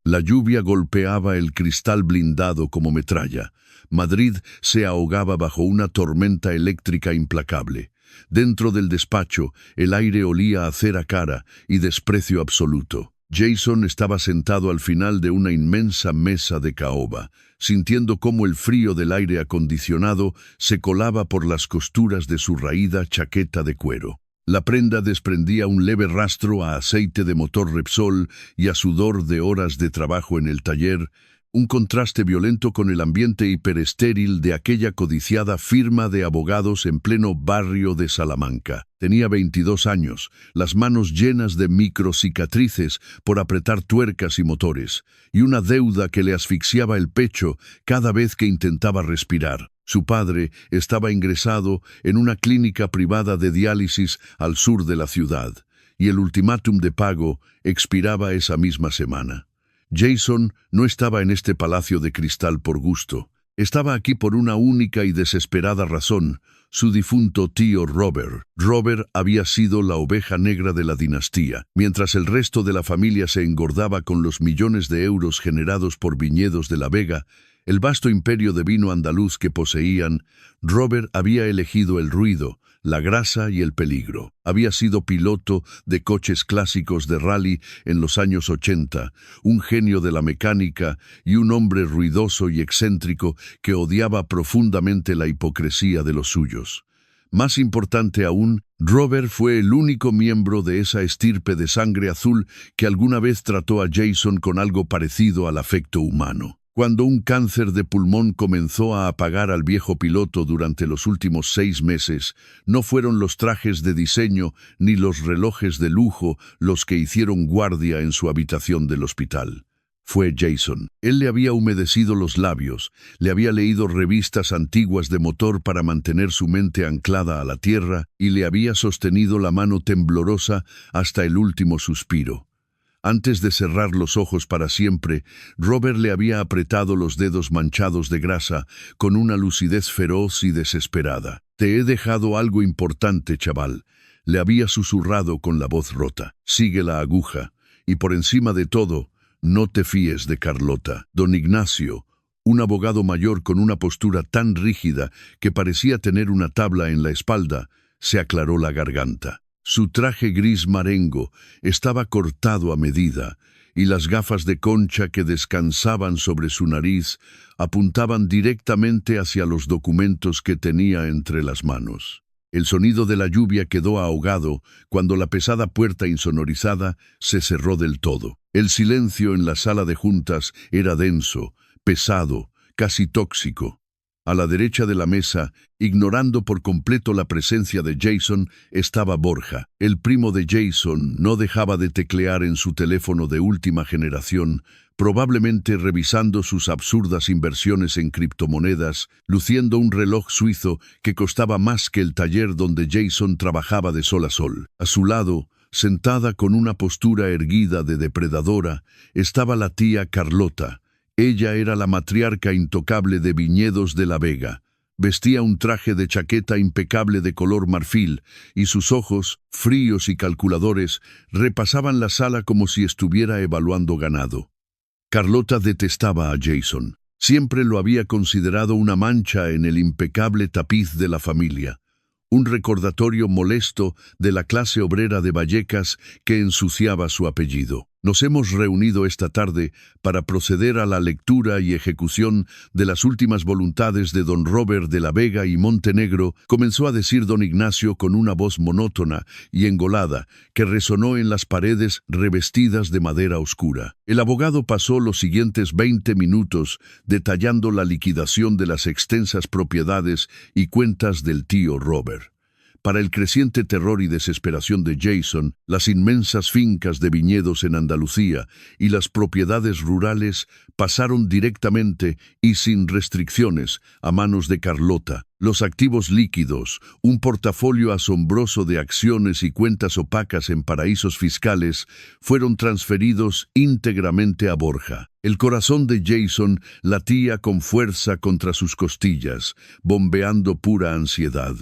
La lluvia golpeaba el cristal blindado como metralla. Madrid se ahogaba bajo una tormenta eléctrica implacable. Dentro del despacho, el aire olía a cera cara y desprecio absoluto. Jason estaba sentado al final de una inmensa mesa de caoba, sintiendo cómo el frío del aire acondicionado se colaba por las costuras de su raída chaqueta de cuero. La prenda desprendía un leve rastro a aceite de motor Repsol y a sudor de horas de trabajo en el taller, un contraste violento con el ambiente hiperestéril de aquella codiciada firma de abogados en pleno barrio de Salamanca. Tenía 22 años, las manos llenas de microcicatrices por apretar tuercas y motores, y una deuda que le asfixiaba el pecho cada vez que intentaba respirar. Su padre estaba ingresado en una clínica privada de diálisis al sur de la ciudad, y el ultimátum de pago expiraba esa misma semana. Jason no estaba en este palacio de cristal por gusto. Estaba aquí por una única y desesperada razón: su difunto tío Robert. Robert había sido la oveja negra de la dinastía. Mientras el resto de la familia se engordaba con los millones de euros generados por viñedos de La Vega, el vasto imperio de vino andaluz que poseían, Robert había elegido el ruido, la grasa y el peligro. Había sido piloto de coches clásicos de rally en los años 80, un genio de la mecánica y un hombre ruidoso y excéntrico que odiaba profundamente la hipocresía de los suyos. Más importante aún, Robert fue el único miembro de esa estirpe de sangre azul que alguna vez trató a Jason con algo parecido al afecto humano. Cuando un cáncer de pulmón comenzó a apagar al viejo piloto durante los últimos 6 meses, no fueron los trajes de diseño ni los relojes de lujo los que hicieron guardia en su habitación del hospital. Fue Jason. Él le había humedecido los labios, le había leído revistas antiguas de motor para mantener su mente anclada a la tierra y le había sostenido la mano temblorosa hasta el último suspiro. Antes de cerrar los ojos para siempre, Robert le había apretado los dedos manchados de grasa con una lucidez feroz y desesperada. «Te he dejado algo importante, chaval», le había susurrado con la voz rota. «Sigue la aguja, y por encima de todo, no te fíes de Carlota». Don Ignacio, un abogado mayor con una postura tan rígida que parecía tener una tabla en la espalda, se aclaró la garganta. Su traje gris marengo estaba cortado a medida, y las gafas de concha que descansaban sobre su nariz apuntaban directamente hacia los documentos que tenía entre las manos. El sonido de la lluvia quedó ahogado cuando la pesada puerta insonorizada se cerró del todo. El silencio en la sala de juntas era denso, pesado, casi tóxico. A la derecha de la mesa, ignorando por completo la presencia de Jason, estaba Borja. El primo de Jason no dejaba de teclear en su teléfono de última generación, probablemente revisando sus absurdas inversiones en criptomonedas, luciendo un reloj suizo que costaba más que el taller donde Jason trabajaba de sol a sol. A su lado, sentada con una postura erguida de depredadora, estaba la tía Carlota. Ella era la matriarca intocable de Viñedos de La Vega. Vestía un traje de chaqueta impecable de color marfil, y sus ojos, fríos y calculadores, repasaban la sala como si estuviera evaluando ganado. Carlota detestaba a Jason. Siempre lo había considerado una mancha en el impecable tapiz de la familia, un recordatorio molesto de la clase obrera de Vallecas que ensuciaba su apellido. Nos hemos reunido esta tarde para proceder a la lectura y ejecución de las últimas voluntades de don Robert de La Vega y Montenegro, comenzó a decir don Ignacio con una voz monótona y engolada que resonó en las paredes revestidas de madera oscura. El abogado pasó los siguientes 20 minutos detallando la liquidación de las extensas propiedades y cuentas del tío Robert. Para el creciente terror y desesperación de Jason, las inmensas fincas de viñedos en Andalucía y las propiedades rurales pasaron directamente y sin restricciones a manos de Carlota. Los activos líquidos, un portafolio asombroso de acciones y cuentas opacas en paraísos fiscales, fueron transferidos íntegramente a Borja. El corazón de Jason latía con fuerza contra sus costillas, bombeando pura ansiedad.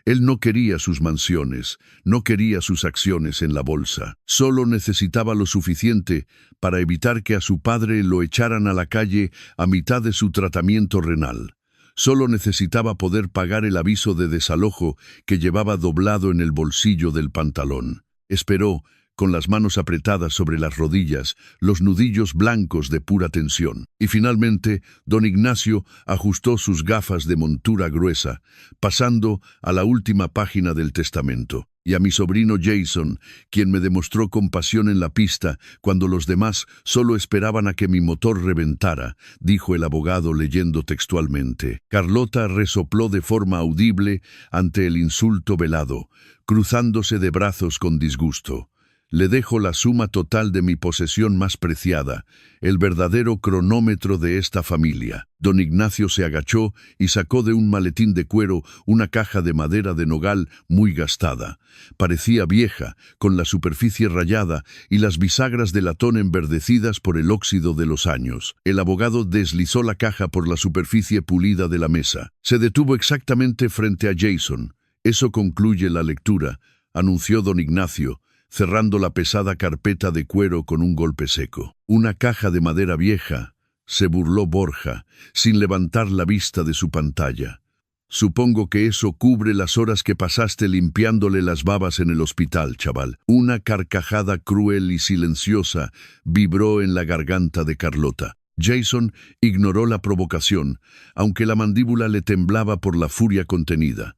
Él no quería sus mansiones, no quería sus acciones en la bolsa. Solo necesitaba lo suficiente para evitar que a su padre lo echaran a la calle a mitad de su tratamiento renal. Solo necesitaba poder pagar el aviso de desalojo que llevaba doblado en el bolsillo del pantalón. Esperó, con las manos apretadas sobre las rodillas, los nudillos blancos de pura tensión. Y finalmente, don Ignacio ajustó sus gafas de montura gruesa, pasando a la última página del testamento. Y a mi sobrino Jason, quien me demostró compasión en la pista cuando los demás solo esperaban a que mi motor reventara, dijo el abogado leyendo textualmente. Carlota resopló de forma audible ante el insulto velado, cruzándose de brazos con disgusto. Le dejo la suma total de mi posesión más preciada, el verdadero cronómetro de esta familia. Don Ignacio se agachó y sacó de un maletín de cuero una caja de madera de nogal muy gastada. Parecía vieja, con la superficie rayada y las bisagras de latón enverdecidas por el óxido de los años. El abogado deslizó la caja por la superficie pulida de la mesa. Se detuvo exactamente frente a Jason. Eso concluye la lectura, anunció don Ignacio, cerrando la pesada carpeta de cuero con un golpe seco. Una caja de madera vieja, se burló Borja, sin levantar la vista de su pantalla. Supongo que eso cubre las horas que pasaste limpiándole las babas en el hospital, chaval. Una carcajada cruel y silenciosa vibró en la garganta de Carlota. Jason ignoró la provocación, aunque la mandíbula le temblaba por la furia contenida.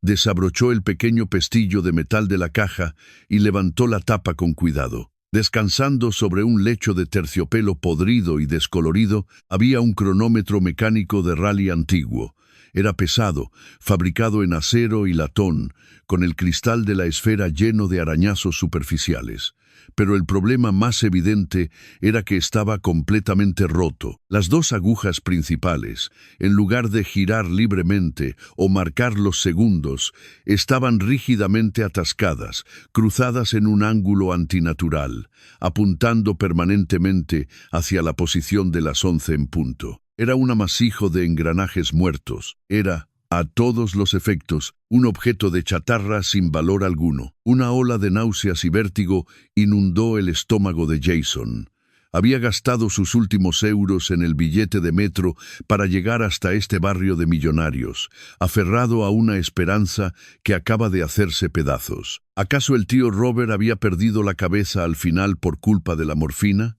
Desabrochó el pequeño pestillo de metal de la caja y levantó la tapa con cuidado. Descansando sobre un lecho de terciopelo podrido y descolorido, había un cronómetro mecánico de rally antiguo. Era pesado, fabricado en acero y latón, con el cristal de la esfera lleno de arañazos superficiales. Pero el problema más evidente era que estaba completamente roto. Las dos agujas principales, en lugar de girar libremente o marcar los segundos, estaban rígidamente atascadas, cruzadas en un ángulo antinatural, apuntando permanentemente hacia la posición de las 11 en punto. Era un amasijo de engranajes muertos. Era, a todos los efectos, un objeto de chatarra sin valor alguno. Una ola de náuseas y vértigo inundó el estómago de Jason. Había gastado sus últimos euros en el billete de metro para llegar hasta este barrio de millonarios, aferrado a una esperanza que acaba de hacerse pedazos. ¿Acaso el tío Robert había perdido la cabeza al final por culpa de la morfina?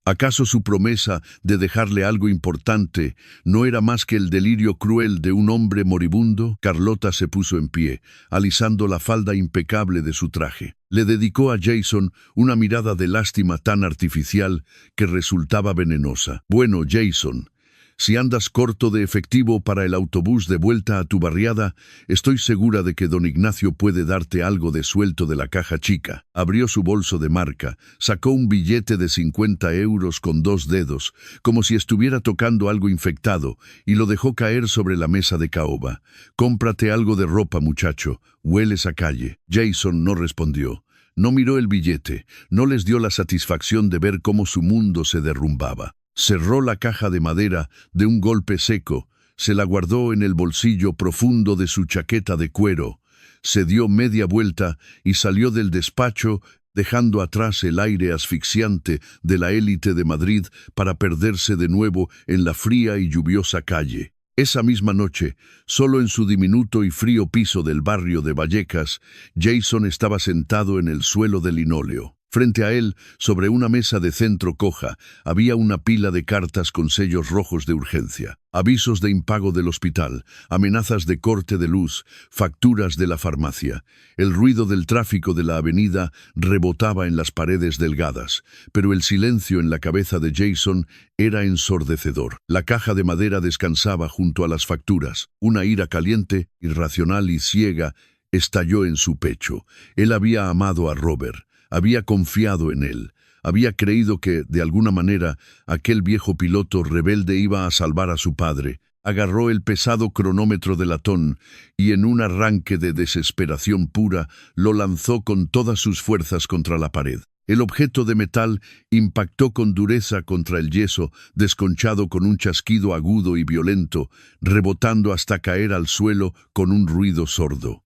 ¿Acaso su promesa de dejarle algo importante no era más que el delirio cruel de un hombre moribundo? Carlota se puso en pie, alisando la falda impecable de su traje. Le dedicó a Jason una mirada de lástima tan artificial que resultaba venenosa. Bueno, Jason, si andas corto de efectivo para el autobús de vuelta a tu barriada, estoy segura de que don Ignacio puede darte algo de suelto de la caja chica. Abrió su bolso de marca, sacó un billete de 50 euros con 2 dedos, como si estuviera tocando algo infectado, y lo dejó caer sobre la mesa de caoba. Cómprate algo de ropa, muchacho, hueles a calle. Jason no respondió. No miró el billete, no les dio la satisfacción de ver cómo su mundo se derrumbaba. Cerró la caja de madera de un golpe seco, se la guardó en el bolsillo profundo de su chaqueta de cuero, se dio media vuelta y salió del despacho, dejando atrás el aire asfixiante de la élite de Madrid para perderse de nuevo en la fría y lluviosa calle. Esa misma noche, solo en su diminuto y frío piso del barrio de Vallecas, Jason estaba sentado en el suelo de linóleo. Frente a él, sobre una mesa de centro coja, había una pila de cartas con sellos rojos de urgencia, avisos de impago del hospital, amenazas de corte de luz, facturas de la farmacia. El ruido del tráfico de la avenida rebotaba en las paredes delgadas, pero el silencio en la cabeza de Jason era ensordecedor. La caja de madera descansaba junto a las facturas. Una ira caliente, irracional y ciega estalló en su pecho. Él había amado a Robert. Había confiado en él, había creído que, de alguna manera, aquel viejo piloto rebelde iba a salvar a su padre. Agarró el pesado cronómetro de latón y en un arranque de desesperación pura lo lanzó con todas sus fuerzas contra la pared. El objeto de metal impactó con dureza contra el yeso, desconchado con un chasquido agudo y violento, rebotando hasta caer al suelo con un ruido sordo.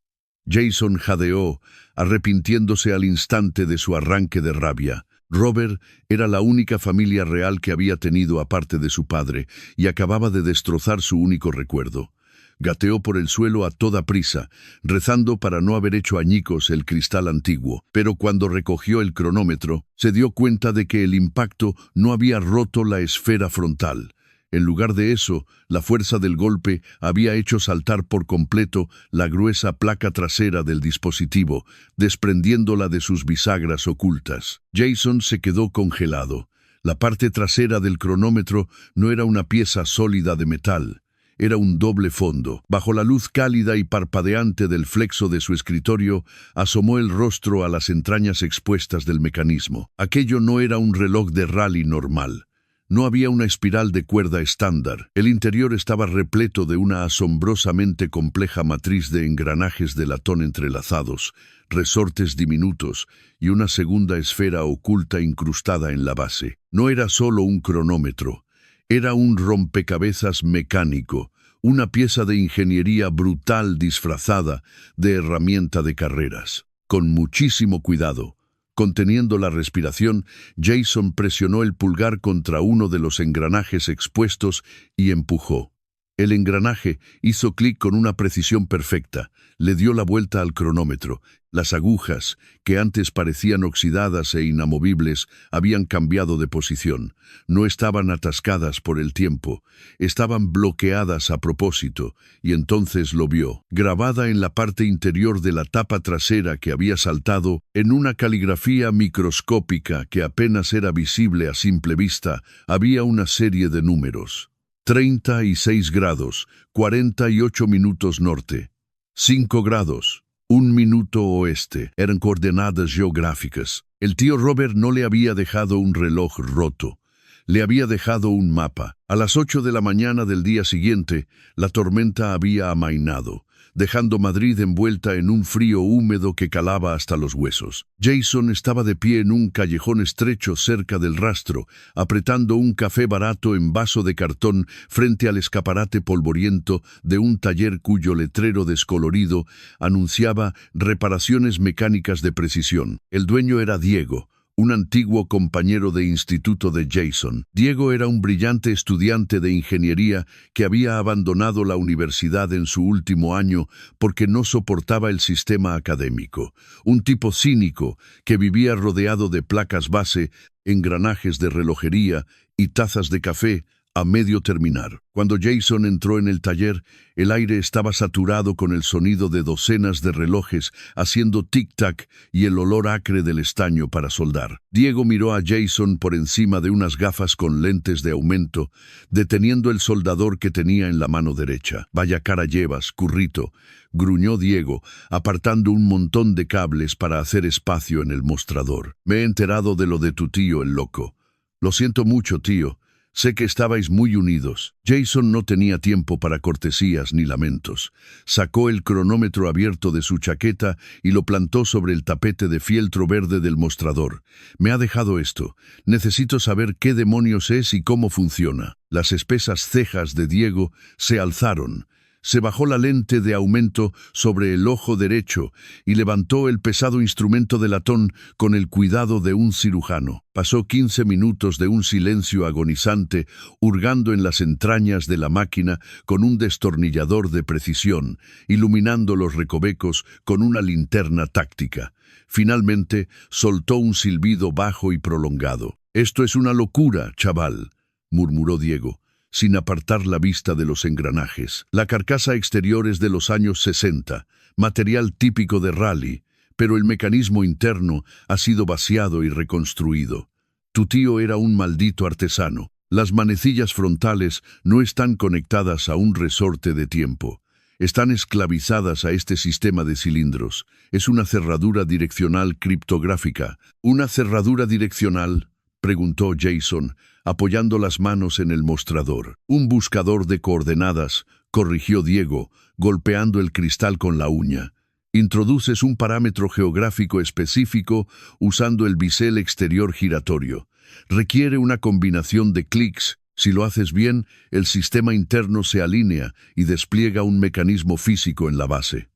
Jason jadeó, arrepintiéndose al instante de su arranque de rabia. Robert era la única familia real que había tenido aparte de su padre, y acababa de destrozar su único recuerdo. Gateó por el suelo a toda prisa, rezando para no haber hecho añicos el cristal antiguo, pero cuando recogió el cronómetro, se dio cuenta de que el impacto no había roto la esfera frontal. En lugar de eso, la fuerza del golpe había hecho saltar por completo la gruesa placa trasera del dispositivo, desprendiéndola de sus bisagras ocultas. Jason se quedó congelado. La parte trasera del cronómetro no era una pieza sólida de metal. Era un doble fondo. Bajo la luz cálida y parpadeante del flexo de su escritorio, asomó el rostro a las entrañas expuestas del mecanismo. Aquello no era un reloj de rally normal. No había una espiral de cuerda estándar. El interior estaba repleto de una asombrosamente compleja matriz de engranajes de latón entrelazados, resortes diminutos y una segunda esfera oculta incrustada en la base. No era solo un cronómetro. Era un rompecabezas mecánico, una pieza de ingeniería brutal disfrazada de herramienta de carreras. Con muchísimo cuidado, conteniendo la respiración, Jason presionó el pulgar contra uno de los engranajes expuestos y empujó. El engranaje hizo clic con una precisión perfecta, le dio la vuelta al cronómetro. Las agujas, que antes parecían oxidadas e inamovibles, habían cambiado de posición. No estaban atascadas por el tiempo, estaban bloqueadas a propósito, y entonces lo vio. Grabada en la parte interior de la tapa trasera que había saltado, en una caligrafía microscópica que apenas era visible a simple vista, había una serie de números. 36 grados, 48 minutos norte, 5 grados, 1 minuto oeste, eran coordenadas geográficas. El tío Robert no le había dejado un reloj roto, le había dejado un mapa. A las 8 de la mañana del día siguiente, la tormenta había amainado, dejando Madrid envuelta en un frío húmedo que calaba hasta los huesos. Jason estaba de pie en un callejón estrecho cerca del rastro, apretando un café barato en vaso de cartón frente al escaparate polvoriento de un taller cuyo letrero descolorido anunciaba reparaciones mecánicas de precisión. El dueño era Diego, un antiguo compañero de instituto de Jason. Diego era un brillante estudiante de ingeniería que había abandonado la universidad en su último año porque no soportaba el sistema académico. Un tipo cínico que vivía rodeado de placas base, engranajes de relojería y tazas de café a medio terminar. Cuando Jason entró en el taller, el aire estaba saturado con el sonido de docenas de relojes haciendo tic-tac y el olor acre del estaño para soldar. Diego miró a Jason por encima de unas gafas con lentes de aumento, deteniendo el soldador que tenía en la mano derecha. «Vaya cara llevas, currito», gruñó Diego, apartando un montón de cables para hacer espacio en el mostrador. «Me he enterado de lo de tu tío, el loco. Lo siento mucho, tío. Sé que estabais muy unidos». Jason no tenía tiempo para cortesías ni lamentos. Sacó el cronómetro abierto de su chaqueta y lo plantó sobre el tapete de fieltro verde del mostrador. «Me ha dejado esto. Necesito saber qué demonios es y cómo funciona». Las espesas cejas de Diego se alzaron. Se bajó la lente de aumento sobre el ojo derecho y levantó el pesado instrumento de latón con el cuidado de un cirujano. Pasó 15 minutos de un silencio agonizante, hurgando en las entrañas de la máquina con un destornillador de precisión, iluminando los recovecos con una linterna táctica. Finalmente, soltó un silbido bajo y prolongado. «Esto es una locura, chaval», murmuró Diego, sin apartar la vista de los engranajes. La carcasa exterior es de los años 60, material típico de rally, pero el mecanismo interno ha sido vaciado y reconstruido. Tu tío era un maldito artesano. Las manecillas frontales no están conectadas a un resorte de tiempo. Están esclavizadas a este sistema de cilindros. Es una cerradura direccional criptográfica. ¿Una cerradura direccional?», preguntó Jason, apoyando las manos en el mostrador. «Un buscador de coordenadas», corrigió Diego, golpeando el cristal con la uña. Introduces un parámetro geográfico específico usando el bisel exterior giratorio. Requiere una combinación de clics. Si lo haces bien, el sistema interno se alinea y despliega un mecanismo físico en la base.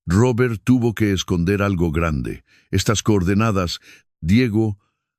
Robert tuvo que esconder algo grande. Estas coordenadas, Diego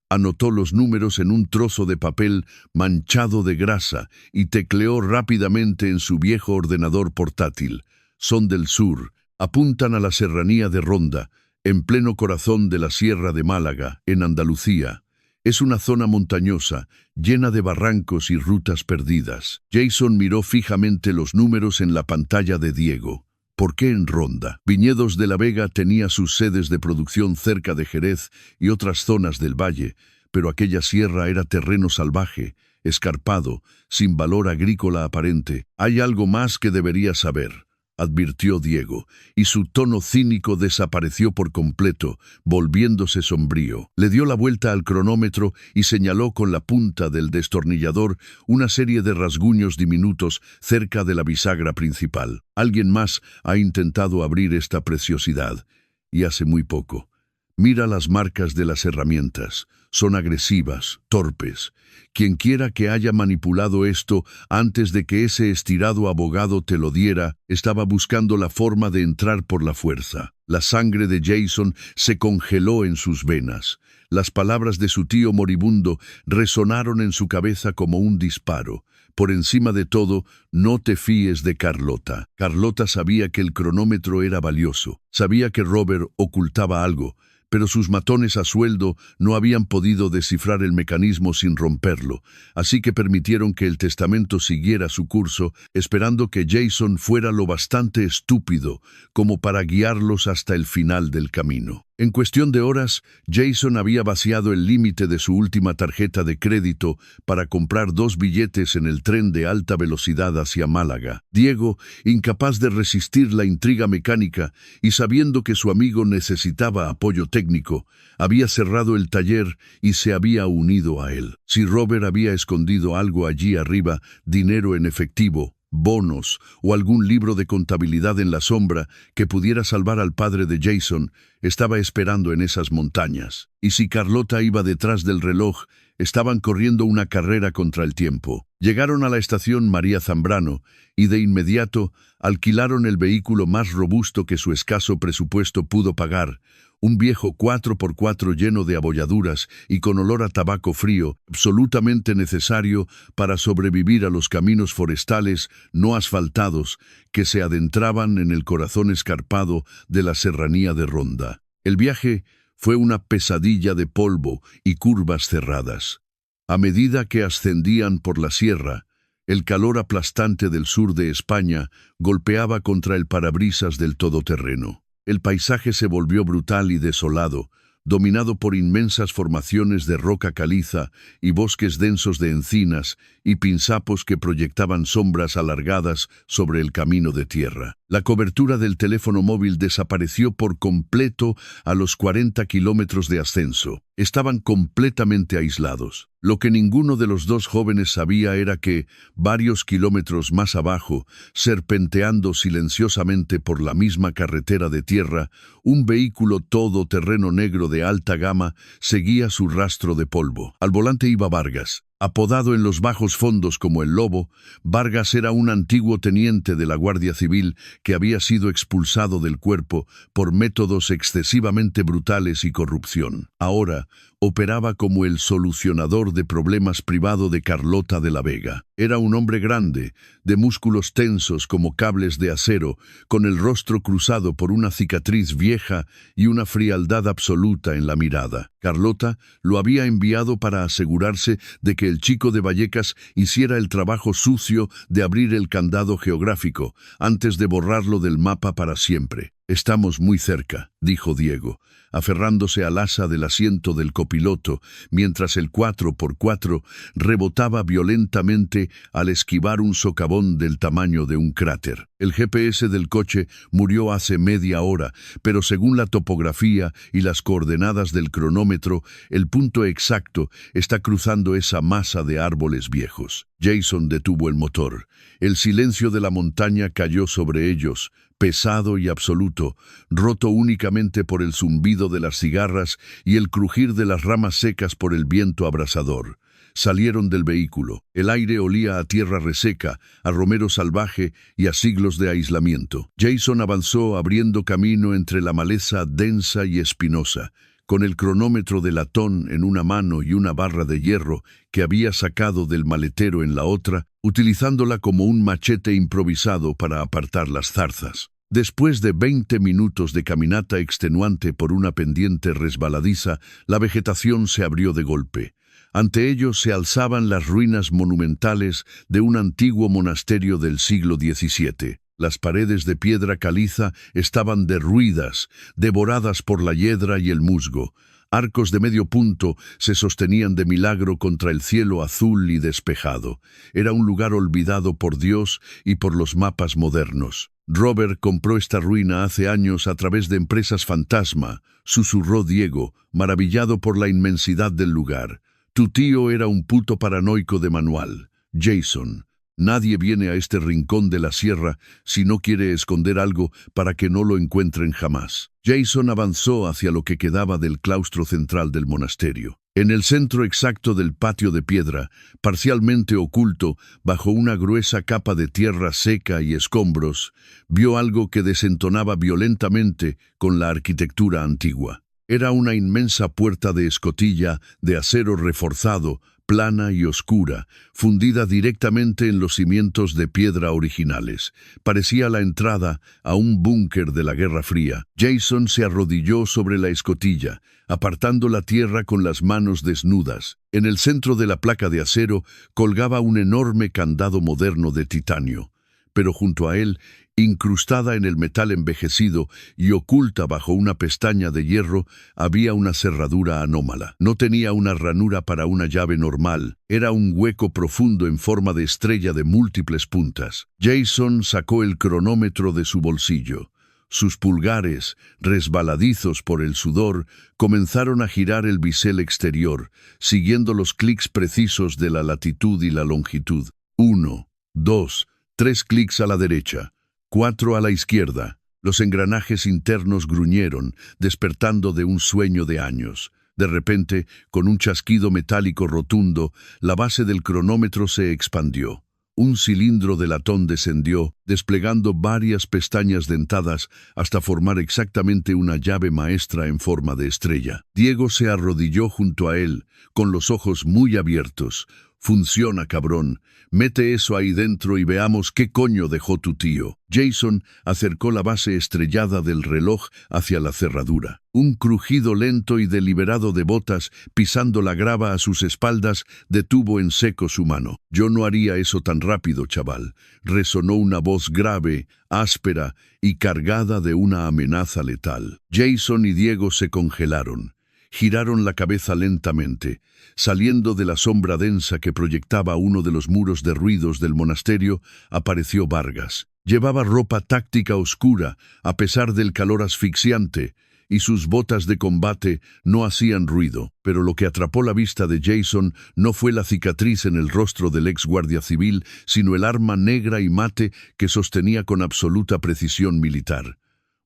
anotó los números en un trozo de papel manchado de grasa y tecleó rápidamente en su viejo ordenador portátil. Son del sur, apuntan a la serranía de Ronda, en pleno corazón de la Sierra de Málaga, en Andalucía. Es una zona montañosa, llena de barrancos y rutas perdidas. Jason miró fijamente los números en la pantalla de Diego. ¿Por qué en Ronda? Viñedos de la Vega tenía sus sedes de producción cerca de Jerez y otras zonas del valle, pero aquella sierra era terreno salvaje, escarpado, sin valor agrícola aparente. Hay algo más que deberías saber, advirtió Diego, y su tono cínico desapareció por completo, volviéndose sombrío. Le dio la vuelta al cronómetro y señaló con la punta del destornillador una serie de rasguños diminutos cerca de la bisagra principal. Alguien más ha intentado abrir esta preciosidad, y hace muy poco. Mira las marcas de las herramientas. Son agresivas, torpes. Quienquiera que haya manipulado esto antes de que ese estirado abogado te lo diera, estaba buscando la forma de entrar por la fuerza. La sangre de Jason se congeló en sus venas. Las palabras de su tío moribundo resonaron en su cabeza como un disparo. Por encima de todo, no te fíes de Carlota. Carlota sabía que el cronómetro era valioso. Sabía que Robert ocultaba algo, pero sus matones a sueldo no habían podido descifrar el mecanismo sin romperlo, así que permitieron que el testamento siguiera su curso, esperando que Jason fuera lo bastante estúpido como para guiarlos hasta el final del camino. En cuestión de horas, Jason había vaciado el límite de su última tarjeta de crédito para comprar 2 billetes en el tren de alta velocidad hacia Málaga. Diego, incapaz de resistir la intriga mecánica y sabiendo que su amigo necesitaba apoyo técnico, había cerrado el taller y se había unido a él. Si Robert había escondido algo allí arriba, dinero en efectivo, bonos o algún libro de contabilidad en la sombra que pudiera salvar al padre de Jason, estaba esperando en esas montañas. Y si Carlota iba detrás del reloj, estaban corriendo una carrera contra el tiempo. Llegaron a la estación María Zambrano y de inmediato alquilaron el vehículo más robusto que su escaso presupuesto pudo pagar, un viejo 4x4 lleno de abolladuras y con olor a tabaco frío, absolutamente necesario para sobrevivir a los caminos forestales no asfaltados que se adentraban en el corazón escarpado de la serranía de Ronda. El viaje fue una pesadilla de polvo y curvas cerradas. A medida que ascendían por la sierra, el calor aplastante del sur de España golpeaba contra el parabrisas del todoterreno. El paisaje se volvió brutal y desolado, dominado por inmensas formaciones de roca caliza y bosques densos de encinas y pinzapos que proyectaban sombras alargadas sobre el camino de tierra. La cobertura del teléfono móvil desapareció por completo a los 40 kilómetros de ascenso. Estaban completamente aislados. Lo que ninguno de los dos jóvenes sabía era que, varios kilómetros más abajo, serpenteando silenciosamente por la misma carretera de tierra, un vehículo todoterreno negro de alta gama seguía su rastro de polvo. Al volante iba Vargas. Apodado en los bajos fondos como el Lobo, Vargas era un antiguo teniente de la Guardia Civil que había sido expulsado del cuerpo por métodos excesivamente brutales y corrupción. Ahora, operaba como el solucionador de problemas privado de Carlota de la Vega. Era un hombre grande, de músculos tensos como cables de acero, con el rostro cruzado por una cicatriz vieja y una frialdad absoluta en la mirada. Carlota lo había enviado para asegurarse de que el chico de Vallecas hiciera el trabajo sucio de abrir el candado geográfico, antes de borrarlo del mapa para siempre. «Estamos muy cerca», dijo Diego, aferrándose al asa del asiento del copiloto, mientras el 4x4 rebotaba violentamente al esquivar un socavón del tamaño de un cráter. El GPS del coche murió hace media hora, pero según la topografía y las coordenadas del cronómetro, el punto exacto está cruzando esa masa de árboles viejos. Jason detuvo el motor. El silencio de la montaña cayó sobre ellos, pesado y absoluto, roto únicamente por el zumbido de las cigarras y el crujir de las ramas secas por el viento abrasador. Salieron del vehículo. El aire olía a tierra reseca, a romero salvaje y a siglos de aislamiento. Jason avanzó abriendo camino entre la maleza densa y espinosa, con el cronómetro de latón en una mano y una barra de hierro que había sacado del maletero en la otra, utilizándola como un machete improvisado para apartar las zarzas. Después de 20 minutos de caminata extenuante por una pendiente resbaladiza, la vegetación se abrió de golpe. Ante ellos se alzaban las ruinas monumentales de un antiguo monasterio del siglo XVII. Las paredes de piedra caliza estaban derruidas, devoradas por la hiedra y el musgo. Arcos de medio punto se sostenían de milagro contra el cielo azul y despejado. Era un lugar olvidado por Dios y por los mapas modernos. Robert compró esta ruina hace años a través de empresas fantasma, susurró Diego, maravillado por la inmensidad del lugar. Tu tío era un puto paranoico de manual. Jason. Nadie viene a este rincón de la sierra si no quiere esconder algo para que no lo encuentren jamás. Jason avanzó hacia lo que quedaba del claustro central del monasterio. En el centro exacto del patio de piedra, parcialmente oculto bajo una gruesa capa de tierra seca y escombros, vio algo que desentonaba violentamente con la arquitectura antigua. Era una inmensa puerta de escotilla de acero reforzado, plana y oscura, fundida directamente en los cimientos de piedra originales. Parecía la entrada a un búnker de la Guerra Fría. Jason se arrodilló sobre la escotilla, apartando la tierra con las manos desnudas. En el centro de la placa de acero colgaba un enorme candado moderno de titanio, pero junto a él, incrustada en el metal envejecido y oculta bajo una pestaña de hierro, había una cerradura anómala. No tenía una ranura para una llave normal, era un hueco profundo en forma de estrella de múltiples puntas. Jason sacó el cronómetro de su bolsillo. Sus pulgares, resbaladizos por el sudor, comenzaron a girar el bisel exterior, siguiendo los clics precisos de la latitud y la longitud. 1, 2, 3 clics a la derecha. 4 a la izquierda. Los engranajes internos gruñeron, despertando de un sueño de años. De repente, con un chasquido metálico rotundo, la base del cronómetro se expandió. Un cilindro de latón descendió, desplegando varias pestañas dentadas hasta formar exactamente una llave maestra en forma de estrella. Diego se arrodilló junto a él, con los ojos muy abiertos. Funciona, cabrón. Mete eso ahí dentro y veamos qué coño dejó tu tío. Jason acercó la base estrellada del reloj hacia la cerradura. Un crujido lento y deliberado de botas pisando la grava a sus espaldas detuvo en seco su mano. Yo no haría eso tan rápido, chaval. Resonó una voz grave, áspera y cargada de una amenaza letal. Jason y Diego se congelaron. Giraron la cabeza lentamente. Saliendo de la sombra densa que proyectaba uno de los muros derruidos del monasterio, apareció Vargas. Llevaba ropa táctica oscura, a pesar del calor asfixiante, y sus botas de combate no hacían ruido, pero lo que atrapó la vista de Jason no fue la cicatriz en el rostro del ex guardia civil, sino el arma negra y mate que sostenía con absoluta precisión militar.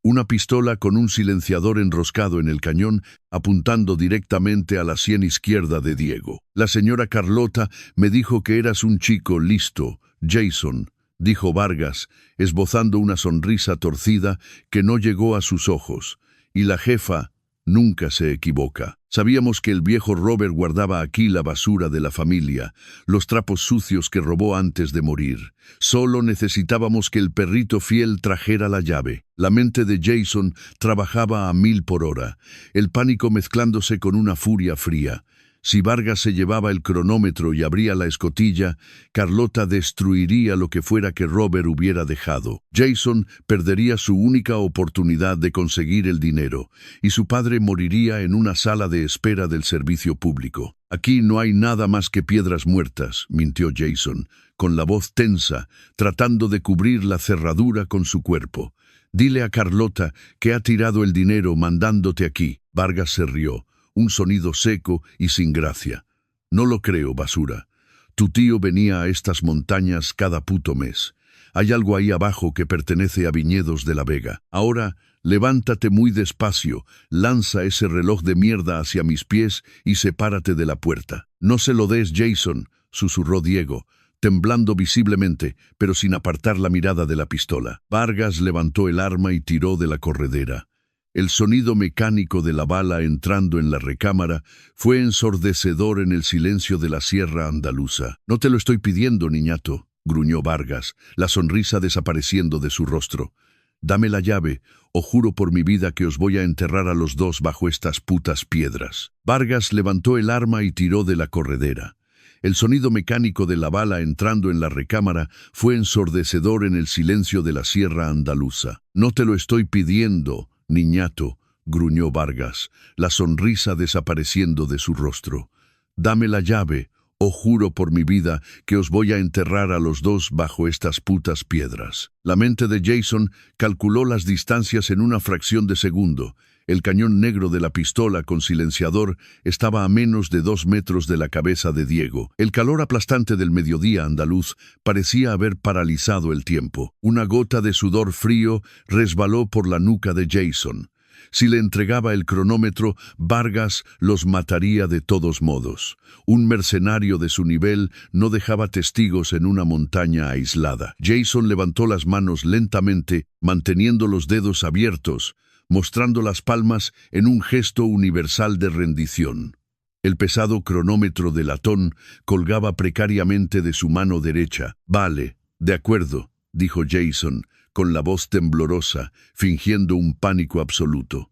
Una pistola con un silenciador enroscado en el cañón, apuntando directamente a la sien izquierda de Diego. La señora Carlota me dijo que eras un chico listo, Jason, dijo Vargas, esbozando una sonrisa torcida que no llegó a sus ojos. Y la jefa nunca se equivoca. Sabíamos que el viejo Robert guardaba aquí la basura de la familia, los trapos sucios que robó antes de morir. Solo necesitábamos que el perrito fiel trajera la llave. La mente de Jason trabajaba a 1000 por hora, el pánico mezclándose con una furia fría. Si Vargas se llevaba el cronómetro y abría la escotilla, Carlota destruiría lo que fuera que Robert hubiera dejado. Jason perdería su única oportunidad de conseguir el dinero, y su padre moriría en una sala de espera del servicio público. Aquí no hay nada más que piedras muertas, mintió Jason, con la voz tensa, tratando de cubrir la cerradura con su cuerpo. Dile a Carlota que ha tirado el dinero mandándote aquí. Vargas se rió. Un sonido seco y sin gracia. No lo creo, basura. Tu tío venía a estas montañas cada puto mes. Hay algo ahí abajo que pertenece a Viñedos de la Vega. Ahora, levántate muy despacio, lanza ese reloj de mierda hacia mis pies y sepárate de la puerta. No se lo des, Jason, susurró Diego, temblando visiblemente, pero sin apartar la mirada de la pistola. Vargas levantó el arma y tiró de la corredera. El sonido mecánico de la bala entrando en la recámara fue ensordecedor en el silencio de la sierra andaluza. No te lo estoy pidiendo, niñato, gruñó Vargas, la sonrisa desapareciendo de su rostro. Dame la llave, o juro por mi vida que os voy a enterrar a los dos bajo estas putas piedras. Vargas levantó el arma y tiró de la corredera. El sonido mecánico de la bala entrando en la recámara fue ensordecedor en el silencio de la sierra andaluza. No te lo estoy pidiendo, niñato, gruñó Vargas, la sonrisa desapareciendo de su rostro. Dame la llave, o juro por mi vida que os voy a enterrar a los dos bajo estas putas piedras. La mente de Jason calculó las distancias en una fracción de segundo. El cañón negro de la pistola con silenciador estaba a menos de 2 metros de la cabeza de Diego. El calor aplastante del mediodía andaluz parecía haber paralizado el tiempo. Una gota de sudor frío resbaló por la nuca de Jason. Si le entregaba el cronómetro, Vargas los mataría de todos modos. Un mercenario de su nivel no dejaba testigos en una montaña aislada. Jason levantó las manos lentamente, manteniendo los dedos abiertos, mostrando las palmas en un gesto universal de rendición. El pesado cronómetro de latón colgaba precariamente de su mano derecha. «Vale, de acuerdo», dijo Jason, con la voz temblorosa, fingiendo un pánico absoluto.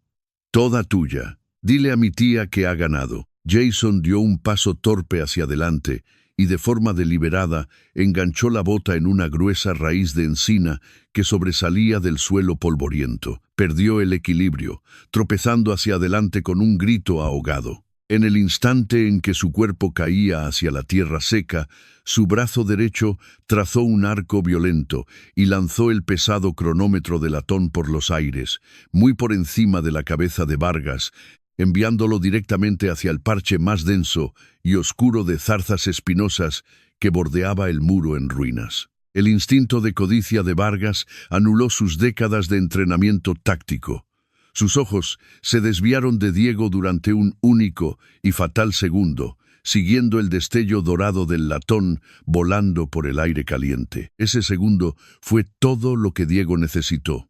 «Toda tuya. Dile a mi tía que ha ganado». Jason dio un paso torpe hacia adelante y de forma deliberada enganchó la bota en una gruesa raíz de encina que sobresalía del suelo polvoriento. Perdió el equilibrio, tropezando hacia adelante con un grito ahogado. En el instante en que su cuerpo caía hacia la tierra seca, su brazo derecho trazó un arco violento y lanzó el pesado cronómetro de latón por los aires, muy por encima de la cabeza de Vargas, enviándolo directamente hacia el parche más denso y oscuro de zarzas espinosas que bordeaba el muro en ruinas. El instinto de codicia de Vargas anuló sus décadas de entrenamiento táctico. Sus ojos se desviaron de Diego durante un único y fatal segundo, siguiendo el destello dorado del latón volando por el aire caliente. Ese segundo fue todo lo que Diego necesitó.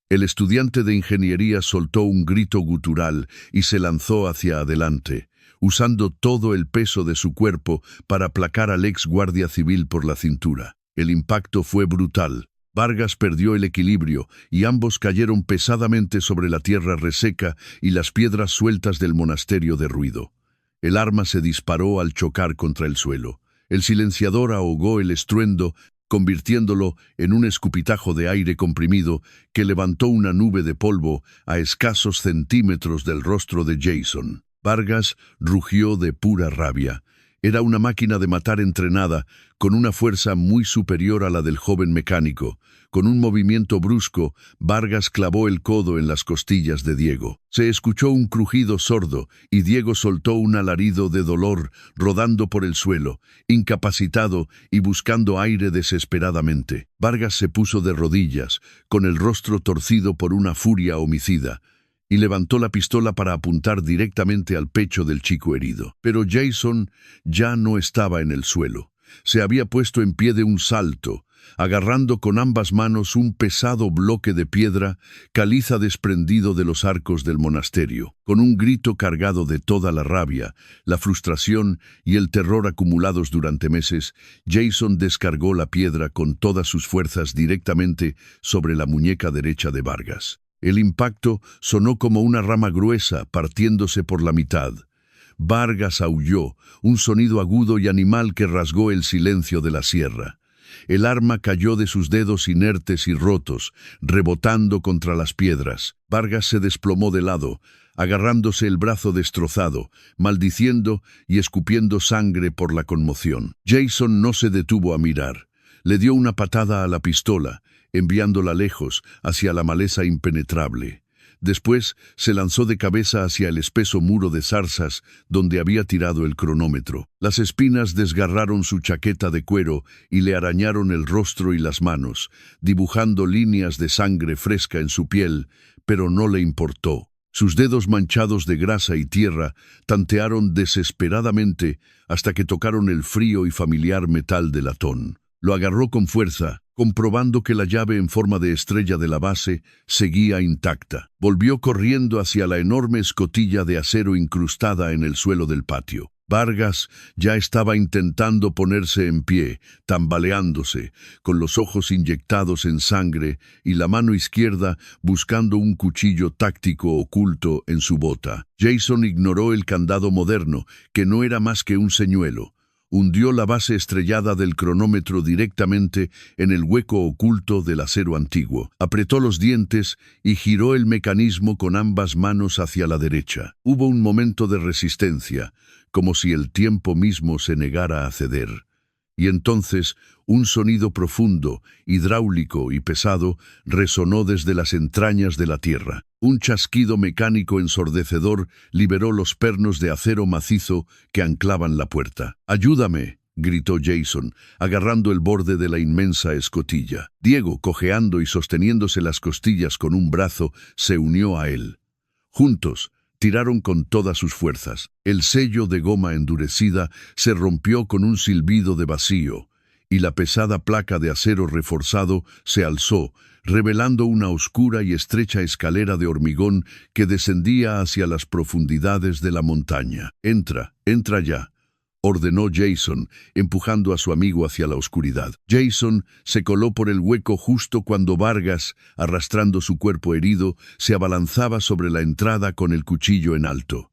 El estudiante de ingeniería soltó un grito gutural y se lanzó hacia adelante, usando todo el peso de su cuerpo para aplacar al ex guardia civil por la cintura. El impacto fue brutal. Vargas perdió el equilibrio y ambos cayeron pesadamente sobre la tierra reseca y las piedras sueltas del monasterio de ruido. El arma se disparó al chocar contra el suelo. El silenciador ahogó el estruendo, convirtiéndolo en un escupitajo de aire comprimido que levantó una nube de polvo a escasos centímetros del rostro de Jason. Vargas rugió de pura rabia. Era una máquina de matar entrenada, con una fuerza muy superior a la del joven mecánico. Con un movimiento brusco, Vargas clavó el codo en las costillas de Diego. Se escuchó un crujido sordo y Diego soltó un alarido de dolor, rodando por el suelo, incapacitado y buscando aire desesperadamente. Vargas se puso de rodillas, con el rostro torcido por una furia homicida, y levantó la pistola para apuntar directamente al pecho del chico herido. Pero Jason ya no estaba en el suelo. Se había puesto en pie de un salto, agarrando con ambas manos un pesado bloque de piedra, caliza desprendido de los arcos del monasterio. Con un grito cargado de toda la rabia, la frustración y el terror acumulados durante meses, Jason descargó la piedra con todas sus fuerzas directamente sobre la muñeca derecha de Vargas. El impacto sonó como una rama gruesa partiéndose por la mitad. Vargas aulló, un sonido agudo y animal que rasgó el silencio de la sierra. El arma cayó de sus dedos inertes y rotos, rebotando contra las piedras. Vargas se desplomó de lado, agarrándose el brazo destrozado, maldiciendo y escupiendo sangre por la conmoción. Jason no se detuvo a mirar. Le dio una patada a la pistola, enviándola lejos, hacia la maleza impenetrable. Después se lanzó de cabeza hacia el espeso muro de zarzas donde había tirado el cronómetro. Las espinas desgarraron su chaqueta de cuero y le arañaron el rostro y las manos, dibujando líneas de sangre fresca en su piel, pero no le importó. Sus dedos manchados de grasa y tierra tantearon desesperadamente hasta que tocaron el frío y familiar metal de latón. Lo agarró con fuerza, comprobando que la llave en forma de estrella de la base seguía intacta. Volvió corriendo hacia la enorme escotilla de acero incrustada en el suelo del patio. Vargas ya estaba intentando ponerse en pie, tambaleándose, con los ojos inyectados en sangre y la mano izquierda buscando un cuchillo táctico oculto en su bota. Jason ignoró el candado moderno, que no era más que un señuelo. Hundió la base estrellada del cronómetro directamente en el hueco oculto del acero antiguo. Apretó los dientes y giró el mecanismo con ambas manos hacia la derecha. Hubo un momento de resistencia, como si el tiempo mismo se negara a ceder. Y entonces un sonido profundo, hidráulico y pesado resonó desde las entrañas de la tierra. Un chasquido mecánico ensordecedor liberó los pernos de acero macizo que anclaban la puerta. «¡Ayúdame!», gritó Jason, agarrando el borde de la inmensa escotilla. Diego, cojeando y sosteniéndose las costillas con un brazo, se unió a él. Juntos, tiraron con todas sus fuerzas. El sello de goma endurecida se rompió con un silbido de vacío, y la pesada placa de acero reforzado se alzó, revelando una oscura y estrecha escalera de hormigón que descendía hacia las profundidades de la montaña. «Entra ya», ordenó Jason, empujando a su amigo hacia la oscuridad. Jason se coló por el hueco justo cuando Vargas, arrastrando su cuerpo herido, se abalanzaba sobre la entrada con el cuchillo en alto.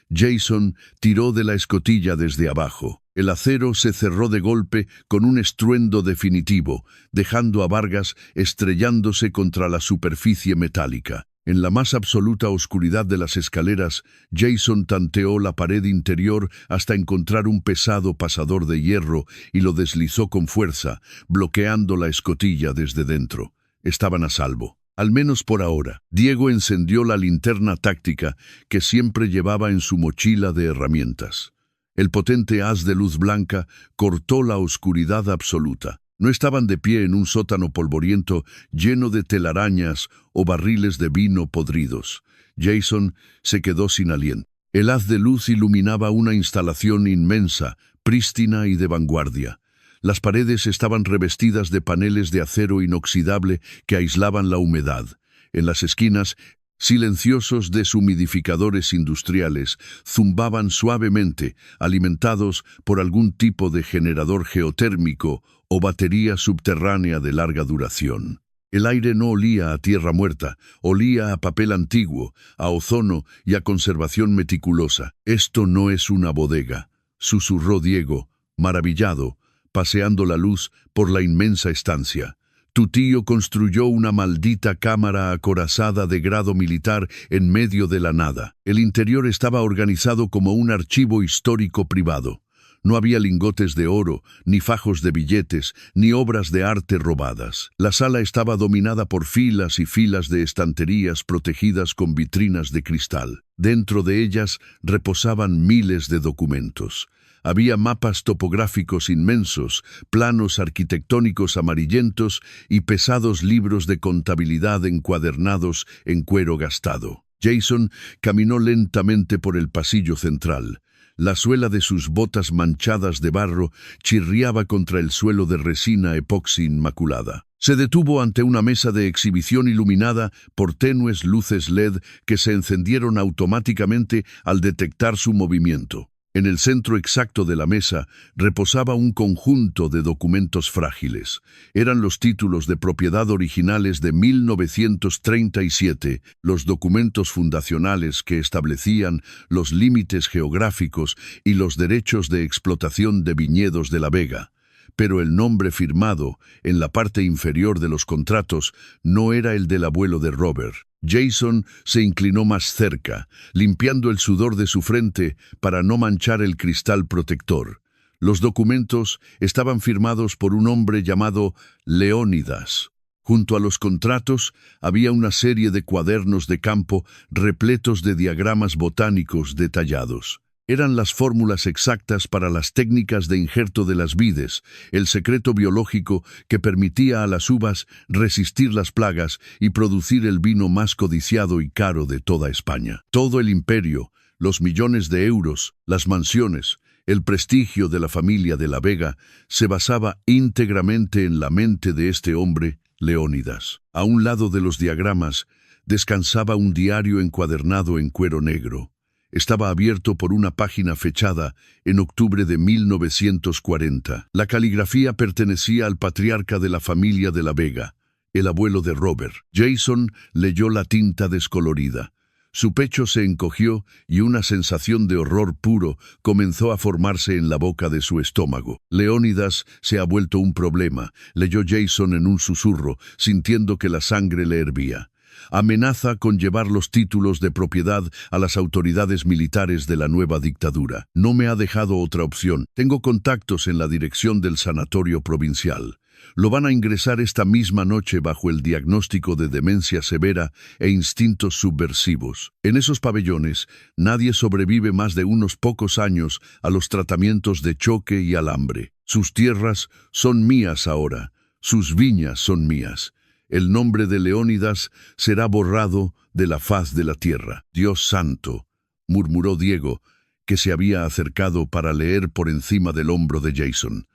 Jason tiró de la escotilla desde abajo. El acero se cerró de golpe con un estruendo definitivo, dejando a Vargas estrellándose contra la superficie metálica. En la más absoluta oscuridad de las escaleras, Jason tanteó la pared interior hasta encontrar un pesado pasador de hierro y lo deslizó con fuerza, bloqueando la escotilla desde dentro. Estaban a salvo. Al menos por ahora. Diego encendió la linterna táctica que siempre llevaba en su mochila de herramientas. El potente haz de luz blanca cortó la oscuridad absoluta. No estaban de pie en un sótano polvoriento lleno de telarañas o barriles de vino podridos. Jason se quedó sin aliento. El haz de luz iluminaba una instalación inmensa, prístina y de vanguardia. Las paredes estaban revestidas de paneles de acero inoxidable que aislaban la humedad. En las esquinas, silenciosos deshumidificadores industriales zumbaban suavemente, alimentados por algún tipo de generador geotérmico o batería subterránea de larga duración. El aire no olía a tierra muerta, olía a papel antiguo, a ozono y a conservación meticulosa. «Esto no es una bodega», susurró Diego, maravillado, paseando la luz por la inmensa estancia. «Tu tío construyó una maldita cámara acorazada de grado militar en medio de la nada. El interior estaba organizado como un archivo histórico privado. No había lingotes de oro, ni fajos de billetes, ni obras de arte robadas. La sala estaba dominada por filas y filas de estanterías protegidas con vitrinas de cristal. Dentro de ellas reposaban miles de documentos. Había mapas topográficos inmensos, planos arquitectónicos amarillentos y pesados libros de contabilidad encuadernados en cuero gastado. Jason caminó lentamente por el pasillo central. La suela de sus botas manchadas de barro chirriaba contra el suelo de resina epoxi inmaculada. Se detuvo ante una mesa de exhibición iluminada por tenues luces LED que se encendieron automáticamente al detectar su movimiento. En el centro exacto de la mesa reposaba un conjunto de documentos frágiles. Eran los títulos de propiedad originales de 1937, los documentos fundacionales que establecían los límites geográficos y los derechos de explotación de viñedos de La Vega. Pero el nombre firmado, en la parte inferior de los contratos, no era el del abuelo de Robert. Jason se inclinó más cerca, limpiando el sudor de su frente para no manchar el cristal protector. Los documentos estaban firmados por un hombre llamado Leónidas, Junto a los contratos había una serie de cuadernos de campo repletos de diagramas botánicos detallados. Eran las fórmulas exactas para las técnicas de injerto de las vides, el secreto biológico que permitía a las uvas resistir las plagas y producir el vino más codiciado y caro de toda España. Todo el imperio, los millones de euros, las mansiones, el prestigio de la familia de la Vega se basaba íntegramente en la mente de este hombre, Leónidas. A un lado de los diagramas descansaba un diario encuadernado en cuero negro. Estaba abierto por una página fechada en octubre de 1940. La caligrafía pertenecía al patriarca de la familia de la Vega, el abuelo de Robert. Jason leyó la tinta descolorida. Su pecho se encogió y una sensación de horror puro comenzó a formarse en la boca de su estómago. Leónidas se ha vuelto un problema, leyó Jason en un susurro, sintiendo que la sangre le hervía. Amenaza con llevar los títulos de propiedad a las autoridades militares de la nueva dictadura. No me ha dejado otra opción. Tengo contactos en la dirección del sanatorio provincial. Lo van a ingresar esta misma noche bajo el diagnóstico de demencia severa e instintos subversivos. En esos pabellones, nadie sobrevive más de unos pocos años a los tratamientos de choque y alambre. Sus tierras son mías ahora. Sus viñas son mías. El nombre de Leónidas será borrado de la faz de la tierra. Dios santo, murmuró Diego, que se había acercado para leer por encima del hombro de Jason.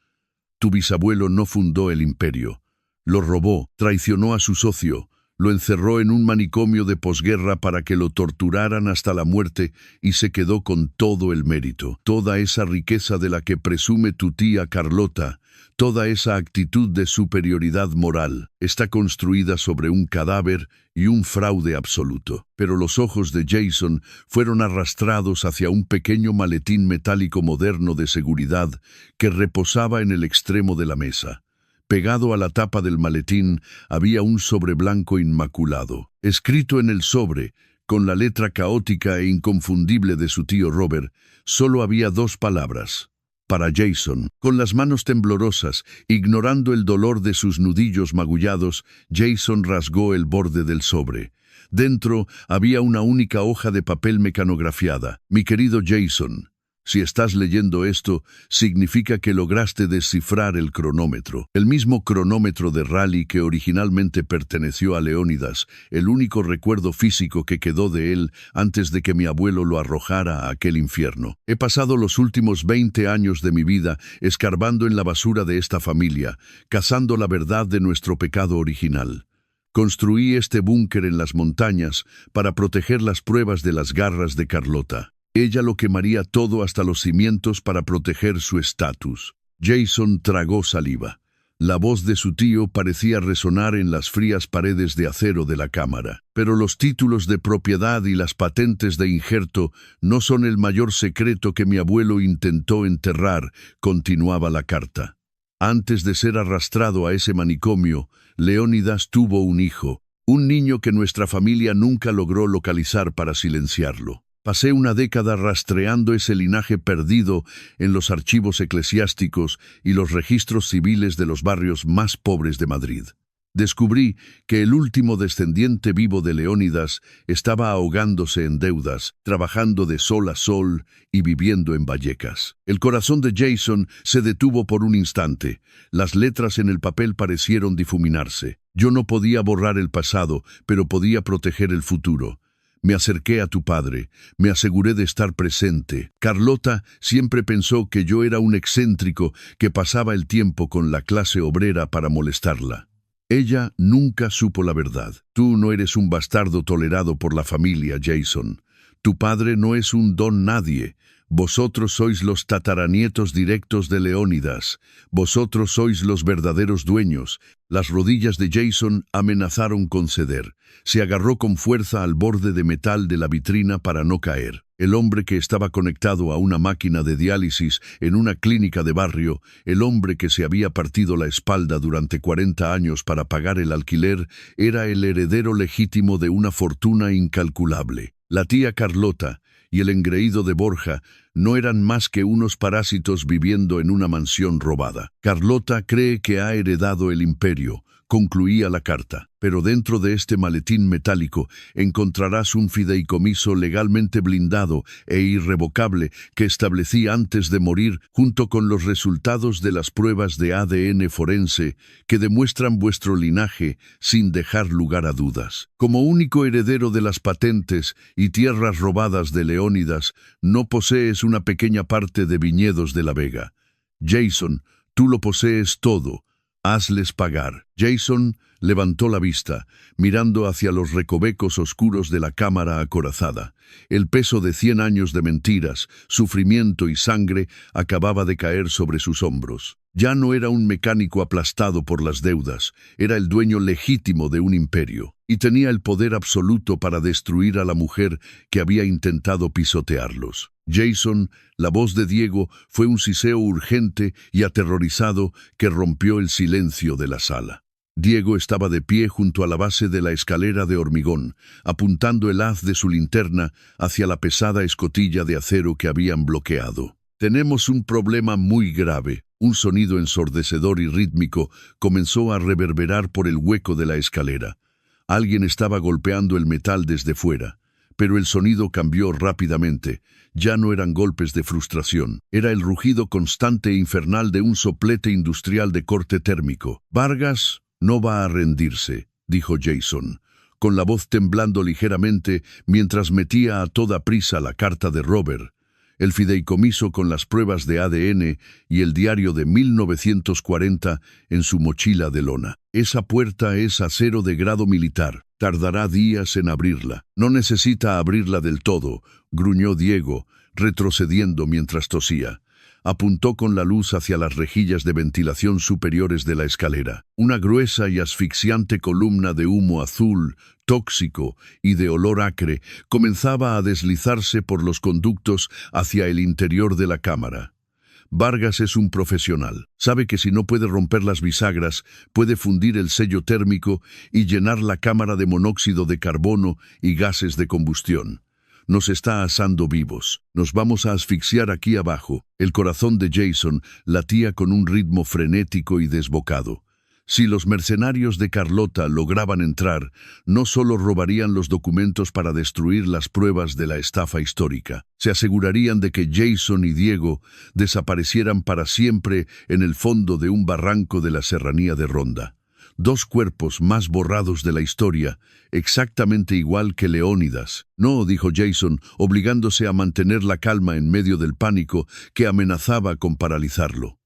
Tu bisabuelo no fundó el imperio. Lo robó, traicionó a su socio, lo encerró en un manicomio de posguerra para que lo torturaran hasta la muerte y se quedó con todo el mérito. Toda esa riqueza de la que presume tu tía Carlota, toda esa actitud de superioridad moral, está construida sobre un cadáver y un fraude absoluto. Pero los ojos de Jason fueron arrastrados hacia un pequeño maletín metálico moderno de seguridad que reposaba en el extremo de la mesa. Pegado a la tapa del maletín había un sobre blanco inmaculado. Escrito en el sobre, con la letra caótica e inconfundible de su tío Robert, solo había dos palabras. Para Jason. Con las manos temblorosas, ignorando el dolor de sus nudillos magullados, Jason rasgó el borde del sobre. Dentro había una única hoja de papel mecanografiada. Mi querido Jason, si estás leyendo esto, significa que lograste descifrar el cronómetro. El mismo cronómetro de Raleigh que originalmente perteneció a Leónidas, el único recuerdo físico que quedó de él antes de que mi abuelo lo arrojara a aquel infierno. He pasado los últimos 20 años de mi vida escarbando en la basura de esta familia, cazando la verdad de nuestro pecado original. Construí este búnker en las montañas para proteger las pruebas de las garras de Carlota. Ella lo quemaría todo hasta los cimientos para proteger su estatus. Jason tragó saliva. La voz de su tío parecía resonar en las frías paredes de acero de la cámara. Pero los títulos de propiedad y las patentes de injerto no son el mayor secreto que mi abuelo intentó enterrar, continuaba la carta. Antes de ser arrastrado a ese manicomio, Leónidas tuvo un hijo, un niño que nuestra familia nunca logró localizar para silenciarlo. Pasé una década rastreando ese linaje perdido en los archivos eclesiásticos y los registros civiles de los barrios más pobres de Madrid. Descubrí que el último descendiente vivo de Leónidas estaba ahogándose en deudas, trabajando de sol a sol y viviendo en Vallecas. El corazón de Jason se detuvo por un instante. Las letras en el papel parecieron difuminarse. Yo no podía borrar el pasado, pero podía proteger el futuro. Me acerqué a tu padre, me aseguré de estar presente. Carlota siempre pensó que yo era un excéntrico que pasaba el tiempo con la clase obrera para molestarla. Ella nunca supo la verdad. Tú no eres un bastardo tolerado por la familia, Jason. Tu padre no es un don nadie. Vosotros sois los tataranietos directos de Leónidas. Vosotros sois los verdaderos dueños. Las rodillas de Jason amenazaron con ceder. Se agarró con fuerza al borde de metal de la vitrina para no caer. El hombre que estaba conectado a una máquina de diálisis en una clínica de barrio, el hombre que se había partido la espalda durante 40 años para pagar el alquiler, era el heredero legítimo de una fortuna incalculable. La tía Carlota y el engreído de Borja no eran más que unos parásitos viviendo en una mansión robada. Carlota cree que ha heredado el imperio, concluía la carta. Pero dentro de este maletín metálico encontrarás un fideicomiso legalmente blindado e irrevocable que establecí antes de morir, junto con los resultados de las pruebas de ADN forense que demuestran vuestro linaje sin dejar lugar a dudas. Como único heredero de las patentes y tierras robadas de Leónidas, no posees una pequeña parte de viñedos de la Vega. Jason, tú lo posees todo. Hazles pagar. Jason levantó la vista, mirando hacia los recovecos oscuros de la cámara acorazada. El peso de 100 años de mentiras, sufrimiento y sangre acababa de caer sobre sus hombros. Ya no era un mecánico aplastado por las deudas, era el dueño legítimo de un imperio, y tenía el poder absoluto para destruir a la mujer que había intentado pisotearlos. Jason, la voz de Diego, fue un siseo urgente y aterrorizado que rompió el silencio de la sala. Diego estaba de pie junto a la base de la escalera de hormigón, apuntando el haz de su linterna hacia la pesada escotilla de acero que habían bloqueado. «Tenemos un problema muy grave». Un sonido ensordecedor y rítmico comenzó a reverberar por el hueco de la escalera. Alguien estaba golpeando el metal desde fuera, pero el sonido cambió rápidamente. Ya no eran golpes de frustración, era el rugido constante e infernal de un soplete industrial de corte térmico. «Vargas no va a rendirse», dijo Jason, con la voz temblando ligeramente mientras metía a toda prisa la carta de Robert, el fideicomiso con las pruebas de ADN y el diario de 1940 en su mochila de lona. «Esa puerta es acero de grado militar. Tardará días en abrirla». «No necesita abrirla del todo», gruñó Diego, retrocediendo mientras tosía. Apuntó con la luz hacia las rejillas de ventilación superiores de la escalera. Una gruesa y asfixiante columna de humo azul, tóxico y de olor acre, comenzaba a deslizarse por los conductos hacia el interior de la cámara. Vargas es un profesional. Sabe que si no puede romper las bisagras, puede fundir el sello térmico y llenar la cámara de monóxido de carbono y gases de combustión. Nos está asando vivos. Nos vamos a asfixiar aquí abajo. El corazón de Jason latía con un ritmo frenético y desbocado. Si los mercenarios de Carlota lograban entrar, no solo robarían los documentos para destruir las pruebas de la estafa histórica, se asegurarían de que Jason y Diego desaparecieran para siempre en el fondo de un barranco de la serranía de Ronda. Dos cuerpos más borrados de la historia, exactamente igual que Leónidas. «No», dijo Jason, obligándose a mantener la calma en medio del pánico que amenazaba con paralizarlo.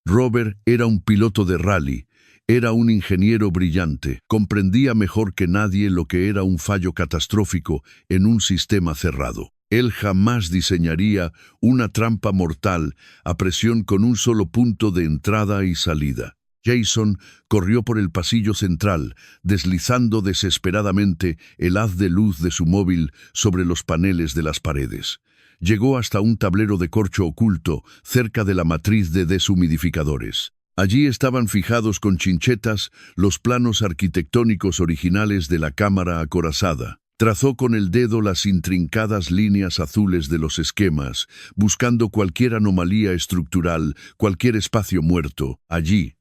Robert era un piloto de rally, era un ingeniero brillante, comprendía mejor que nadie lo que era un fallo catastrófico en un sistema cerrado. Él jamás diseñaría una trampa mortal a presión con un solo punto de entrada y salida. Jason corrió por el pasillo central, deslizando desesperadamente el haz de luz de su móvil sobre los paneles de las paredes. Llegó hasta un tablero de corcho oculto cerca de la matriz de deshumidificadores. Allí estaban fijados con chinchetas los planos arquitectónicos originales de la cámara acorazada. Trazó con el dedo las intrincadas líneas azules de los esquemas, buscando cualquier anomalía estructural, cualquier espacio muerto. Allí,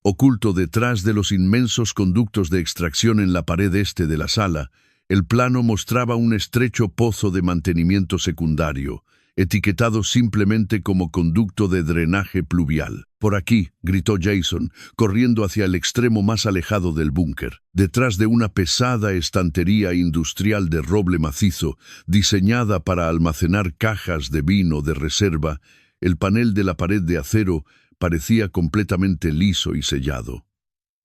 oculto detrás de los inmensos conductos de extracción en la pared este de la sala, el plano mostraba un estrecho pozo de mantenimiento secundario, etiquetado simplemente como conducto de drenaje pluvial. «Por aquí», gritó Jason, corriendo hacia el extremo más alejado del búnker. Detrás de una pesada estantería industrial de roble macizo, diseñada para almacenar cajas de vino de reserva, el panel de la pared de acero parecía completamente liso y sellado.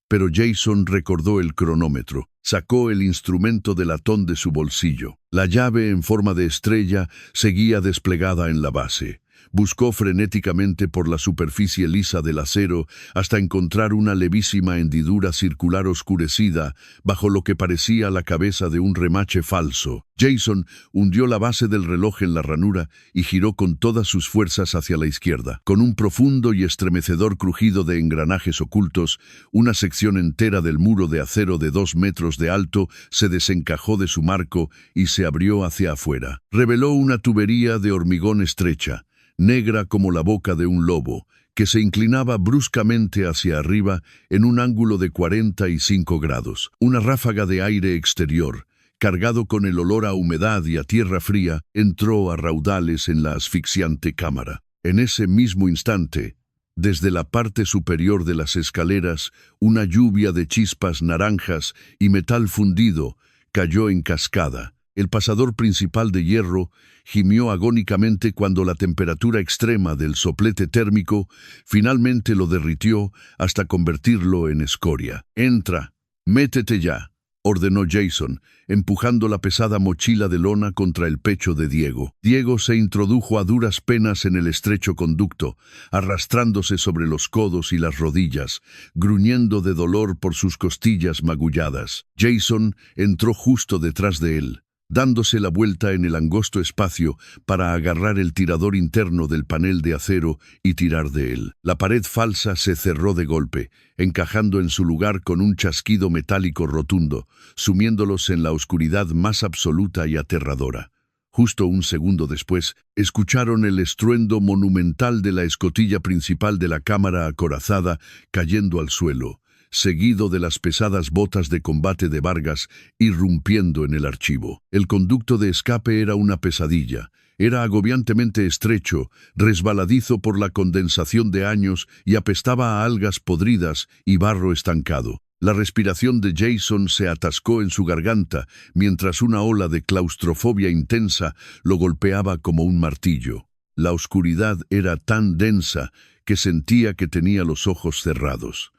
Pero Jason recordó el cronómetro. Sacó el instrumento de latón de su bolsillo. La llave en forma de estrella seguía desplegada en la base. Buscó frenéticamente por la superficie lisa del acero hasta encontrar una levísima hendidura circular oscurecida bajo lo que parecía la cabeza de un remache falso. Jason hundió la base del reloj en la ranura y giró con todas sus fuerzas hacia la izquierda. Con un profundo y estremecedor crujido de engranajes ocultos, una sección entera del muro de acero de 2 metros de alto se desencajó de su marco y se abrió hacia afuera. Reveló una tubería de hormigón estrecha, negra como la boca de un lobo, que se inclinaba bruscamente hacia arriba en un ángulo de 45 grados. Una ráfaga de aire exterior, cargado con el olor a humedad y a tierra fría, entró a raudales en la asfixiante cámara. En ese mismo instante, desde la parte superior de las escaleras, una lluvia de chispas naranjas y metal fundido cayó en cascada. El pasador principal de hierro gimió agónicamente cuando la temperatura extrema del soplete térmico finalmente lo derritió hasta convertirlo en escoria. «Entra, métete ya», ordenó Jason, empujando la pesada mochila de lona contra el pecho de Diego. Diego se introdujo a duras penas en el estrecho conducto, arrastrándose sobre los codos y las rodillas, gruñendo de dolor por sus costillas magulladas. Jason entró justo detrás de él, dándose la vuelta en el angosto espacio para agarrar el tirador interno del panel de acero y tirar de él. La pared falsa se cerró de golpe, encajando en su lugar con un chasquido metálico rotundo, sumiéndolos en la oscuridad más absoluta y aterradora. Justo un segundo después, escucharon el estruendo monumental de la escotilla principal de la cámara acorazada cayendo al suelo, seguido de las pesadas botas de combate de Vargas irrumpiendo en el archivo. El conducto de escape era una pesadilla. Era agobiantemente estrecho, resbaladizo por la condensación de años y apestaba a algas podridas y barro estancado. La respiración de Jason se atascó en su garganta mientras una ola de claustrofobia intensa lo golpeaba como un martillo. La oscuridad era tan densa que sentía que tenía los ojos cerrados.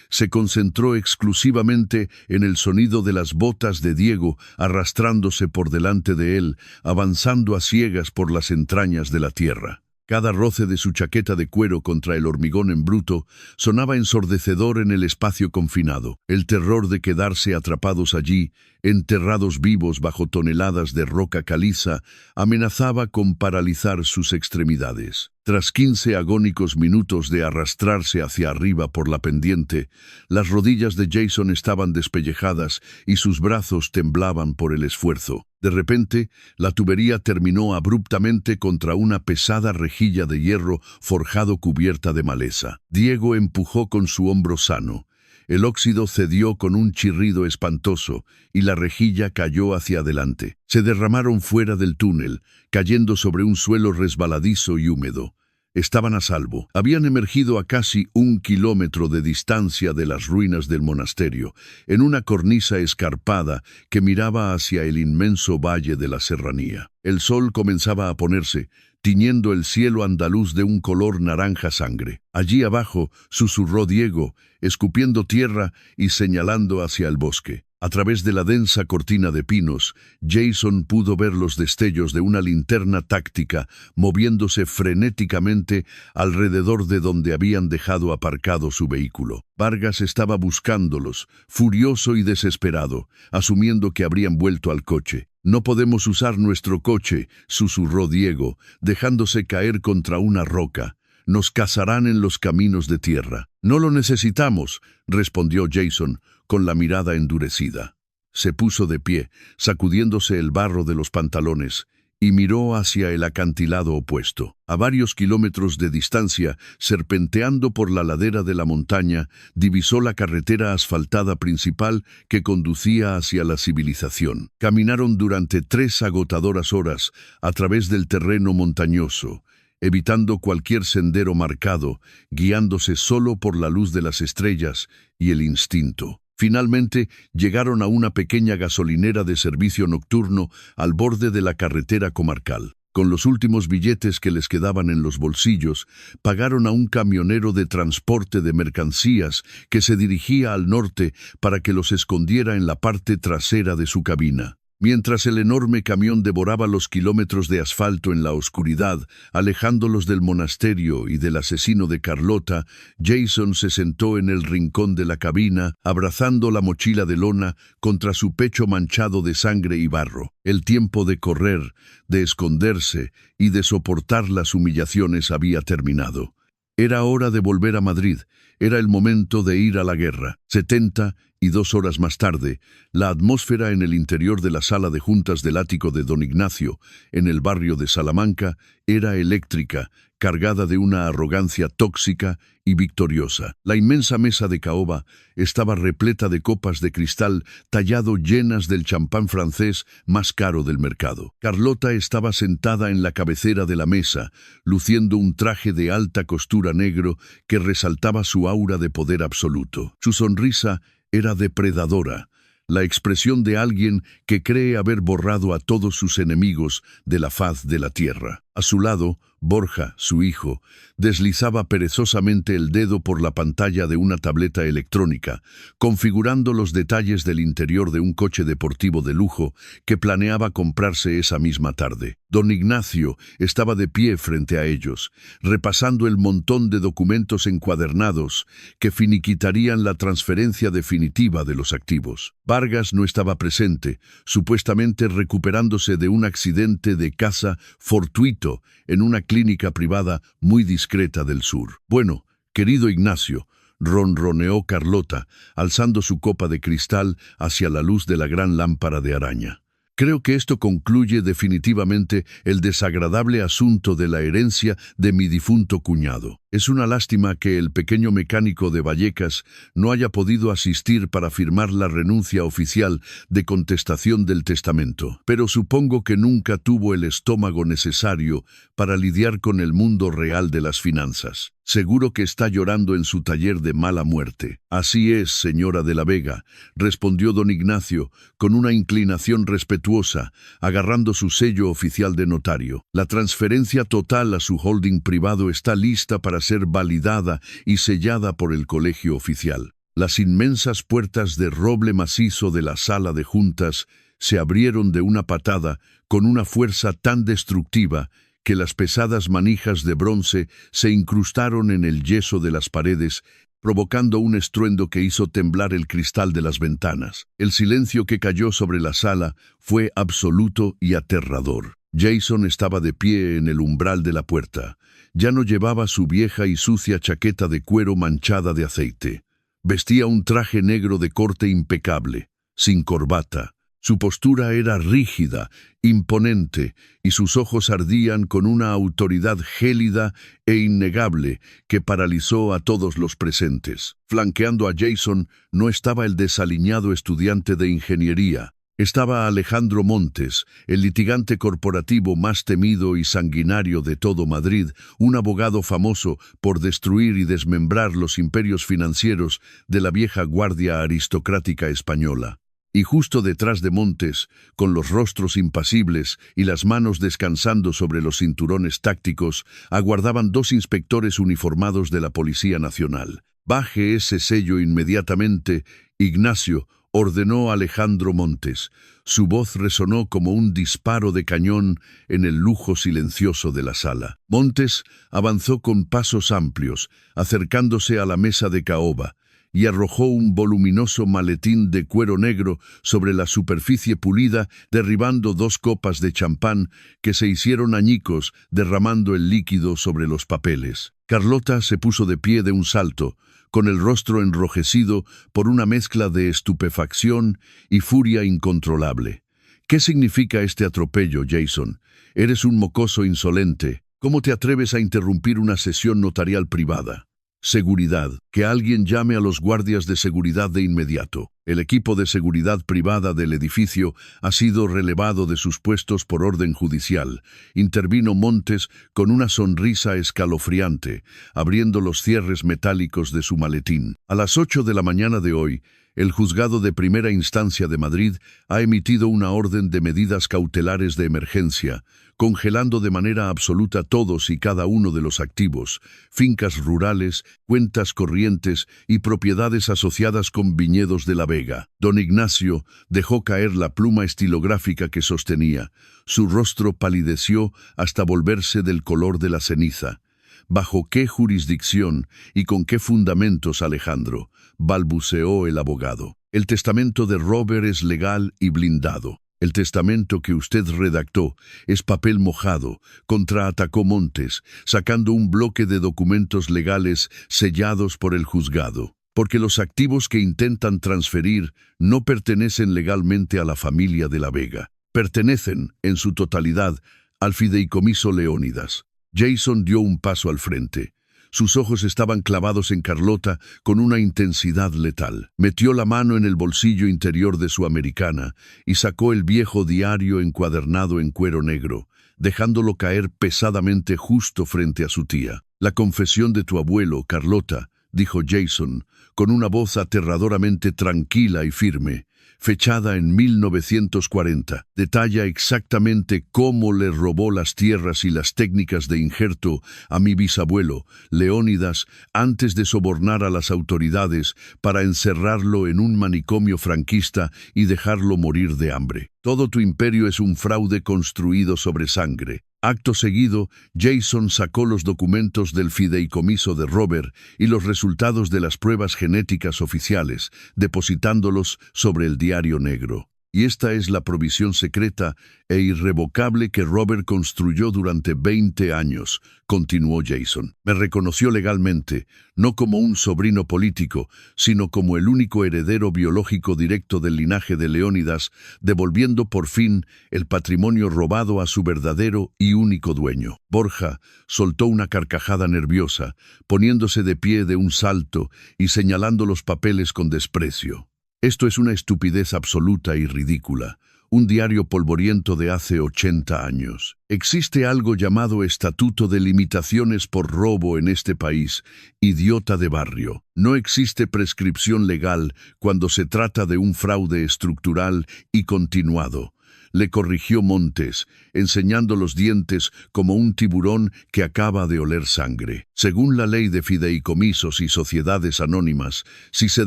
Se concentró exclusivamente en el sonido de las botas de Diego arrastrándose por delante de él, avanzando a ciegas por las entrañas de la tierra. Cada roce de su chaqueta de cuero contra el hormigón en bruto sonaba ensordecedor en el espacio confinado. El terror de quedarse atrapados allí, enterrados vivos bajo toneladas de roca caliza, amenazaba con paralizar sus extremidades. Tras 15 agónicos minutos de arrastrarse hacia arriba por la pendiente, las rodillas de Jason estaban despellejadas y sus brazos temblaban por el esfuerzo. De repente, la tubería terminó abruptamente contra una pesada rejilla de hierro forjado cubierta de maleza. Diego empujó con su hombro sano. El óxido cedió con un chirrido espantoso y la rejilla cayó hacia adelante. Se derramaron fuera del túnel, cayendo sobre un suelo resbaladizo y húmedo. Estaban a salvo. Habían emergido a casi 1 kilómetro de distancia de las ruinas del monasterio, en una cornisa escarpada que miraba hacia el inmenso valle de la serranía. El sol comenzaba a ponerse, tiñendo el cielo andaluz de un color naranja sangre. Allí abajo, susurró Diego, escupiendo tierra y señalando hacia el bosque. A través de la densa cortina de pinos, Jason pudo ver los destellos de una linterna táctica moviéndose frenéticamente alrededor de donde habían dejado aparcado su vehículo. Vargas estaba buscándolos, furioso y desesperado, asumiendo que habrían vuelto al coche. «No podemos usar nuestro coche», susurró Diego, dejándose caer contra una roca. «Nos cazarán en los caminos de tierra». «No lo necesitamos», respondió Jason, con la mirada endurecida. Se puso de pie, sacudiéndose el barro de los pantalones, y miró hacia el acantilado opuesto. A varios kilómetros de distancia, serpenteando por la ladera de la montaña, divisó la carretera asfaltada principal que conducía hacia la civilización. Caminaron durante 3 agotadoras horas a través del terreno montañoso, evitando cualquier sendero marcado, guiándose solo por la luz de las estrellas y el instinto. Finalmente, llegaron a una pequeña gasolinera de servicio nocturno al borde de la carretera comarcal. Con los últimos billetes que les quedaban en los bolsillos, pagaron a un camionero de transporte de mercancías que se dirigía al norte para que los escondiera en la parte trasera de su cabina. Mientras el enorme camión devoraba los kilómetros de asfalto en la oscuridad, alejándolos del monasterio y del asesino de Carlota, Jason se sentó en el rincón de la cabina, abrazando la mochila de lona contra su pecho manchado de sangre y barro. El tiempo de correr, de esconderse y de soportar las humillaciones había terminado. Era hora de volver a Madrid, era el momento de ir a la guerra. 70 y 2 horas más tarde, la atmósfera en el interior de la sala de juntas del ático de don Ignacio, en el barrio de Salamanca, era eléctrica, cargada de una arrogancia tóxica y victoriosa. La inmensa mesa de caoba estaba repleta de copas de cristal tallado llenas del champán francés más caro del mercado. Carlota estaba sentada en la cabecera de la mesa, luciendo un traje de alta costura negro que resaltaba su aura de poder absoluto. Su sonrisa era depredadora, la expresión de alguien que cree haber borrado a todos sus enemigos de la faz de la tierra. A su lado, Borja, su hijo, deslizaba perezosamente el dedo por la pantalla de una tableta electrónica, configurando los detalles del interior de un coche deportivo de lujo que planeaba comprarse esa misma tarde. Don Ignacio estaba de pie frente a ellos, repasando el montón de documentos encuadernados que finiquitarían la transferencia definitiva de los activos. Vargas no estaba presente, supuestamente recuperándose de un accidente de caza fortuito en una clínica privada muy discreta del sur. «Bueno, querido Ignacio», ronroneó Carlota, alzando su copa de cristal hacia la luz de la gran lámpara de araña. «Creo que esto concluye definitivamente el desagradable asunto de la herencia de mi difunto cuñado. Es una lástima que el pequeño mecánico de Vallecas no haya podido asistir para firmar la renuncia oficial de contestación del testamento, pero supongo que nunca tuvo el estómago necesario para lidiar con el mundo real de las finanzas. Seguro que está llorando en su taller de mala muerte». «Así es, señora de la Vega», respondió don Ignacio, con una inclinación respetuosa, agarrando su sello oficial de notario. «La transferencia total a su holding privado está lista para ser validada y sellada por el colegio oficial». Las inmensas puertas de roble macizo de la sala de juntas se abrieron de una patada con una fuerza tan destructiva que las pesadas manijas de bronce se incrustaron en el yeso de las paredes, provocando un estruendo que hizo temblar el cristal de las ventanas. El silencio que cayó sobre la sala fue absoluto y aterrador. Jason estaba de pie en el umbral de la puerta. Ya no llevaba su vieja y sucia chaqueta de cuero manchada de aceite. Vestía un traje negro de corte impecable, sin corbata. Su postura era rígida, imponente, y sus ojos ardían con una autoridad gélida e innegable que paralizó a todos los presentes. Flanqueando a Jason no estaba el desaliñado estudiante de ingeniería. Estaba Alejandro Montes, el litigante corporativo más temido y sanguinario de todo Madrid, un abogado famoso por destruir y desmembrar los imperios financieros de la vieja guardia aristocrática española. Y justo detrás de Montes, con los rostros impasibles y las manos descansando sobre los cinturones tácticos, aguardaban 2 inspectores uniformados de la Policía Nacional. «Baje ese sello inmediatamente, Ignacio», ordenó Alejandro Montes. Su voz resonó como un disparo de cañón en el lujo silencioso de la sala. Montes avanzó con pasos amplios, acercándose a la mesa de caoba, y arrojó un voluminoso maletín de cuero negro sobre la superficie pulida, derribando 2 copas de champán que se hicieron añicos, derramando el líquido sobre los papeles. Carlota se puso de pie de un salto, con el rostro enrojecido por una mezcla de estupefacción y furia incontrolable. «¿Qué significa este atropello, Jason? Eres un mocoso insolente. ¿Cómo te atreves a interrumpir una sesión notarial privada?» «Seguridad. Que alguien llame a los guardias de seguridad de inmediato. El equipo de seguridad privada del edificio ha sido relevado de sus puestos por orden judicial», intervino Montes con una sonrisa escalofriante, abriendo los cierres metálicos de su maletín. «A las 8 de la mañana de hoy, el Juzgado de Primera Instancia de Madrid ha emitido una orden de medidas cautelares de emergencia, congelando de manera absoluta todos y cada uno de los activos, fincas rurales, cuentas corrientes y propiedades asociadas con viñedos de la Vega». Don Ignacio dejó caer la pluma estilográfica que sostenía. Su rostro palideció hasta volverse del color de la ceniza. «¿Bajo qué jurisdicción y con qué fundamentos, Alejandro?», balbuceó el abogado. «El testamento de Robert es legal y blindado». «El testamento que usted redactó es papel mojado», contraatacó Montes, sacando un bloque de documentos legales sellados por el juzgado. porque los activos que intentan transferir no pertenecen legalmente a la familia de la Vega. Pertenecen, en su totalidad, al fideicomiso Leónidas. Jason dio un paso al frente. Sus ojos estaban clavados en Carlota con una intensidad letal. Metió la mano en el bolsillo interior de su americana y sacó el viejo diario encuadernado en cuero negro, dejándolo caer pesadamente justo frente a su tía. «La confesión de tu abuelo, Carlota», dijo Jason, con una voz aterradoramente tranquila y firme, fechada en 1940. Detalla exactamente cómo le robó las tierras y las técnicas de injerto a mi bisabuelo, Leónidas, antes de sobornar a las autoridades para encerrarlo en un manicomio franquista y dejarlo morir de hambre. Todo tu imperio es un fraude construido sobre sangre. Acto seguido, Jason sacó los documentos del fideicomiso de Robert y los resultados de las pruebas genéticas oficiales, depositándolos sobre el diario negro. Y esta es la provisión secreta e irrevocable que Robert construyó durante 20 años, continuó Jason. Me reconoció legalmente, no como un sobrino político, sino como el único heredero biológico directo del linaje de Leónidas, devolviendo por fin el patrimonio robado a su verdadero y único dueño. Borja soltó una carcajada nerviosa, poniéndose de pie de un salto y señalando los papeles con desprecio. Esto es una estupidez absoluta y ridícula, un diario polvoriento de hace 80 años. Existe algo llamado Estatuto de Limitaciones por Robo en este país, idiota de barrio. No existe prescripción legal cuando se trata de un fraude estructural y continuado. Le corrigió Montes, enseñando los dientes como un tiburón que acaba de oler sangre. Según la ley de fideicomisos y sociedades anónimas, si se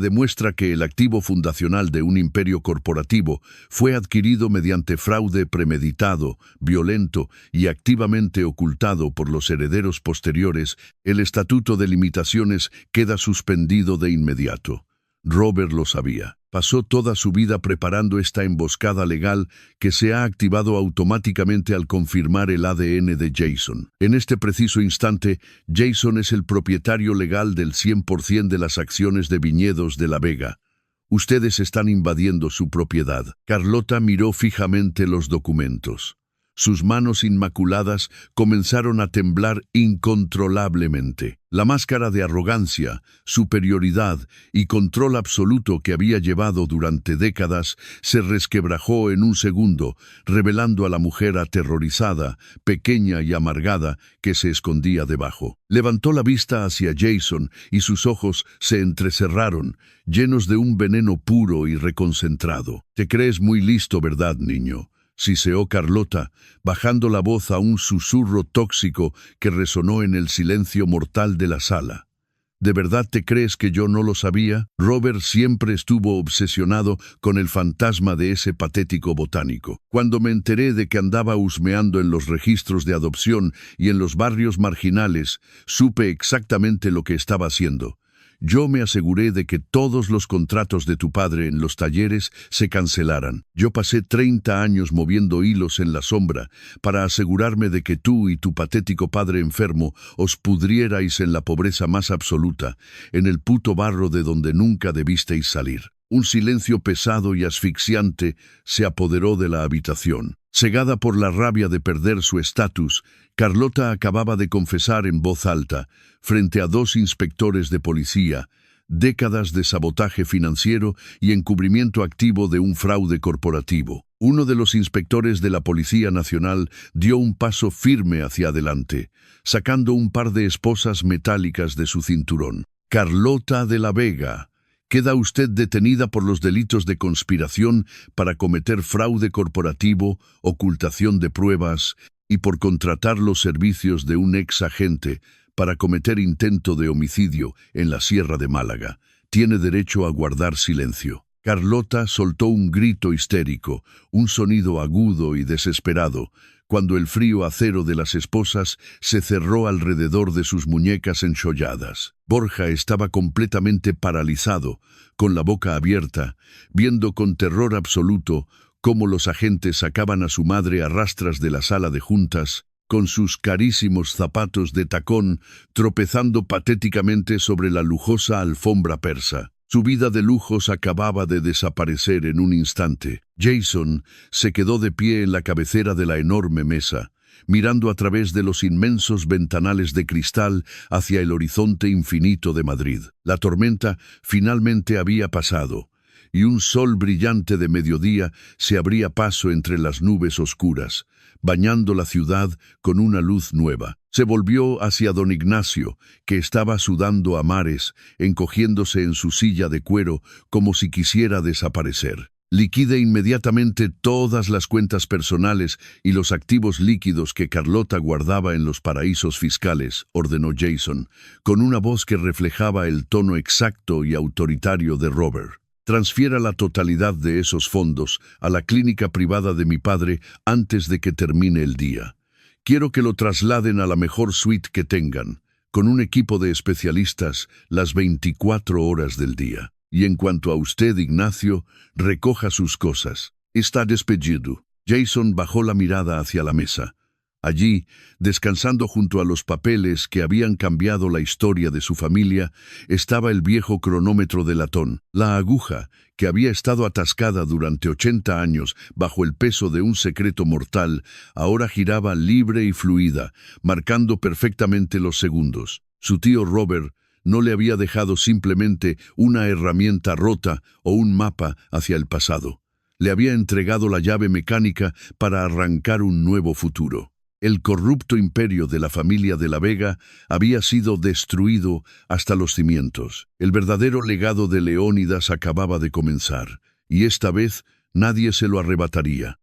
demuestra que el activo fundacional de un imperio corporativo fue adquirido mediante fraude premeditado, violento y activamente ocultado por los herederos posteriores, el Estatuto de Limitaciones queda suspendido de inmediato. Robert lo sabía. Pasó toda su vida preparando esta emboscada legal que se ha activado automáticamente al confirmar el ADN de Jason. En este preciso instante, Jason es el propietario legal del 100% de las acciones de viñedos de La Vega. Ustedes están invadiendo su propiedad. Carlota miró fijamente los documentos. Sus manos inmaculadas comenzaron a temblar incontrolablemente. La máscara de arrogancia, superioridad y control absoluto que había llevado durante décadas se resquebrajó en un segundo, revelando a la mujer aterrorizada, pequeña y amargada que se escondía debajo. Levantó la vista hacia Jason y sus ojos se entrecerraron, llenos de un veneno puro y reconcentrado. «Te crees muy listo, ¿verdad, niño?», siseó Carlota, bajando la voz a un susurro tóxico que resonó en el silencio mortal de la sala. ¿De verdad te crees que yo no lo sabía? Robert siempre estuvo obsesionado con el fantasma de ese patético botánico. Cuando me enteré de que andaba husmeando en los registros de adopción y en los barrios marginales, supe exactamente lo que estaba haciendo. Yo me aseguré de que todos los contratos de tu padre en los talleres se cancelaran. Yo pasé 30 años moviendo hilos en la sombra para asegurarme de que tú y tu patético padre enfermo os pudrierais en la pobreza más absoluta, en el puto barro de donde nunca debisteis salir. Un silencio pesado y asfixiante se apoderó de la habitación. Cegada por la rabia de perder su estatus, Carlota acababa de confesar en voz alta, frente a 2 inspectores de policía, décadas de sabotaje financiero y encubrimiento activo de un fraude corporativo. Uno de los inspectores de la Policía Nacional dio un paso firme hacia adelante, sacando un par de esposas metálicas de su cinturón. «Carlota de la Vega, queda usted detenida por los delitos de conspiración para cometer fraude corporativo, ocultación de pruebas y por contratar los servicios de un ex agente para cometer intento de homicidio en la Sierra de Málaga. Tiene derecho a guardar silencio». Carlota soltó un grito histérico, un sonido agudo y desesperado, cuando el frío acero de las esposas se cerró alrededor de sus muñecas encholladas. Borja estaba completamente paralizado, con la boca abierta, viendo con terror absoluto cómo los agentes sacaban a su madre a rastras de la sala de juntas, con sus carísimos zapatos de tacón, tropezando patéticamente sobre la lujosa alfombra persa. Su vida de lujos acababa de desaparecer en un instante. Jason se quedó de pie en la cabecera de la enorme mesa, mirando a través de los inmensos ventanales de cristal hacia el horizonte infinito de Madrid. La tormenta finalmente había pasado, y un sol brillante de mediodía se abría paso entre las nubes oscuras, bañando la ciudad con una luz nueva. Se volvió hacia don Ignacio, que estaba sudando a mares, encogiéndose en su silla de cuero como si quisiera desaparecer. Liquide inmediatamente todas las cuentas personales y los activos líquidos que Carlota guardaba en los paraísos fiscales, ordenó Jason, con una voz que reflejaba el tono exacto y autoritario de Robert. Transfiera la totalidad de esos fondos a la clínica privada de mi padre antes de que termine el día. Quiero que lo trasladen a la mejor suite que tengan, con un equipo de especialistas las 24 horas del día. Y en cuanto a usted, Ignacio, recoja sus cosas. Está despedido. Jason bajó la mirada hacia la mesa. Allí, descansando junto a los papeles que habían cambiado la historia de su familia, estaba el viejo cronómetro de latón. La aguja, que había estado atascada durante 80 años bajo el peso de un secreto mortal, ahora giraba libre y fluida, marcando perfectamente los segundos. Su tío Robert no le había dejado simplemente una herramienta rota o un mapa hacia el pasado. Le había entregado la llave mecánica para arrancar un nuevo futuro. El corrupto imperio de la familia de la Vega había sido destruido hasta los cimientos. El verdadero legado de Leónidas acababa de comenzar, y esta vez nadie se lo arrebataría.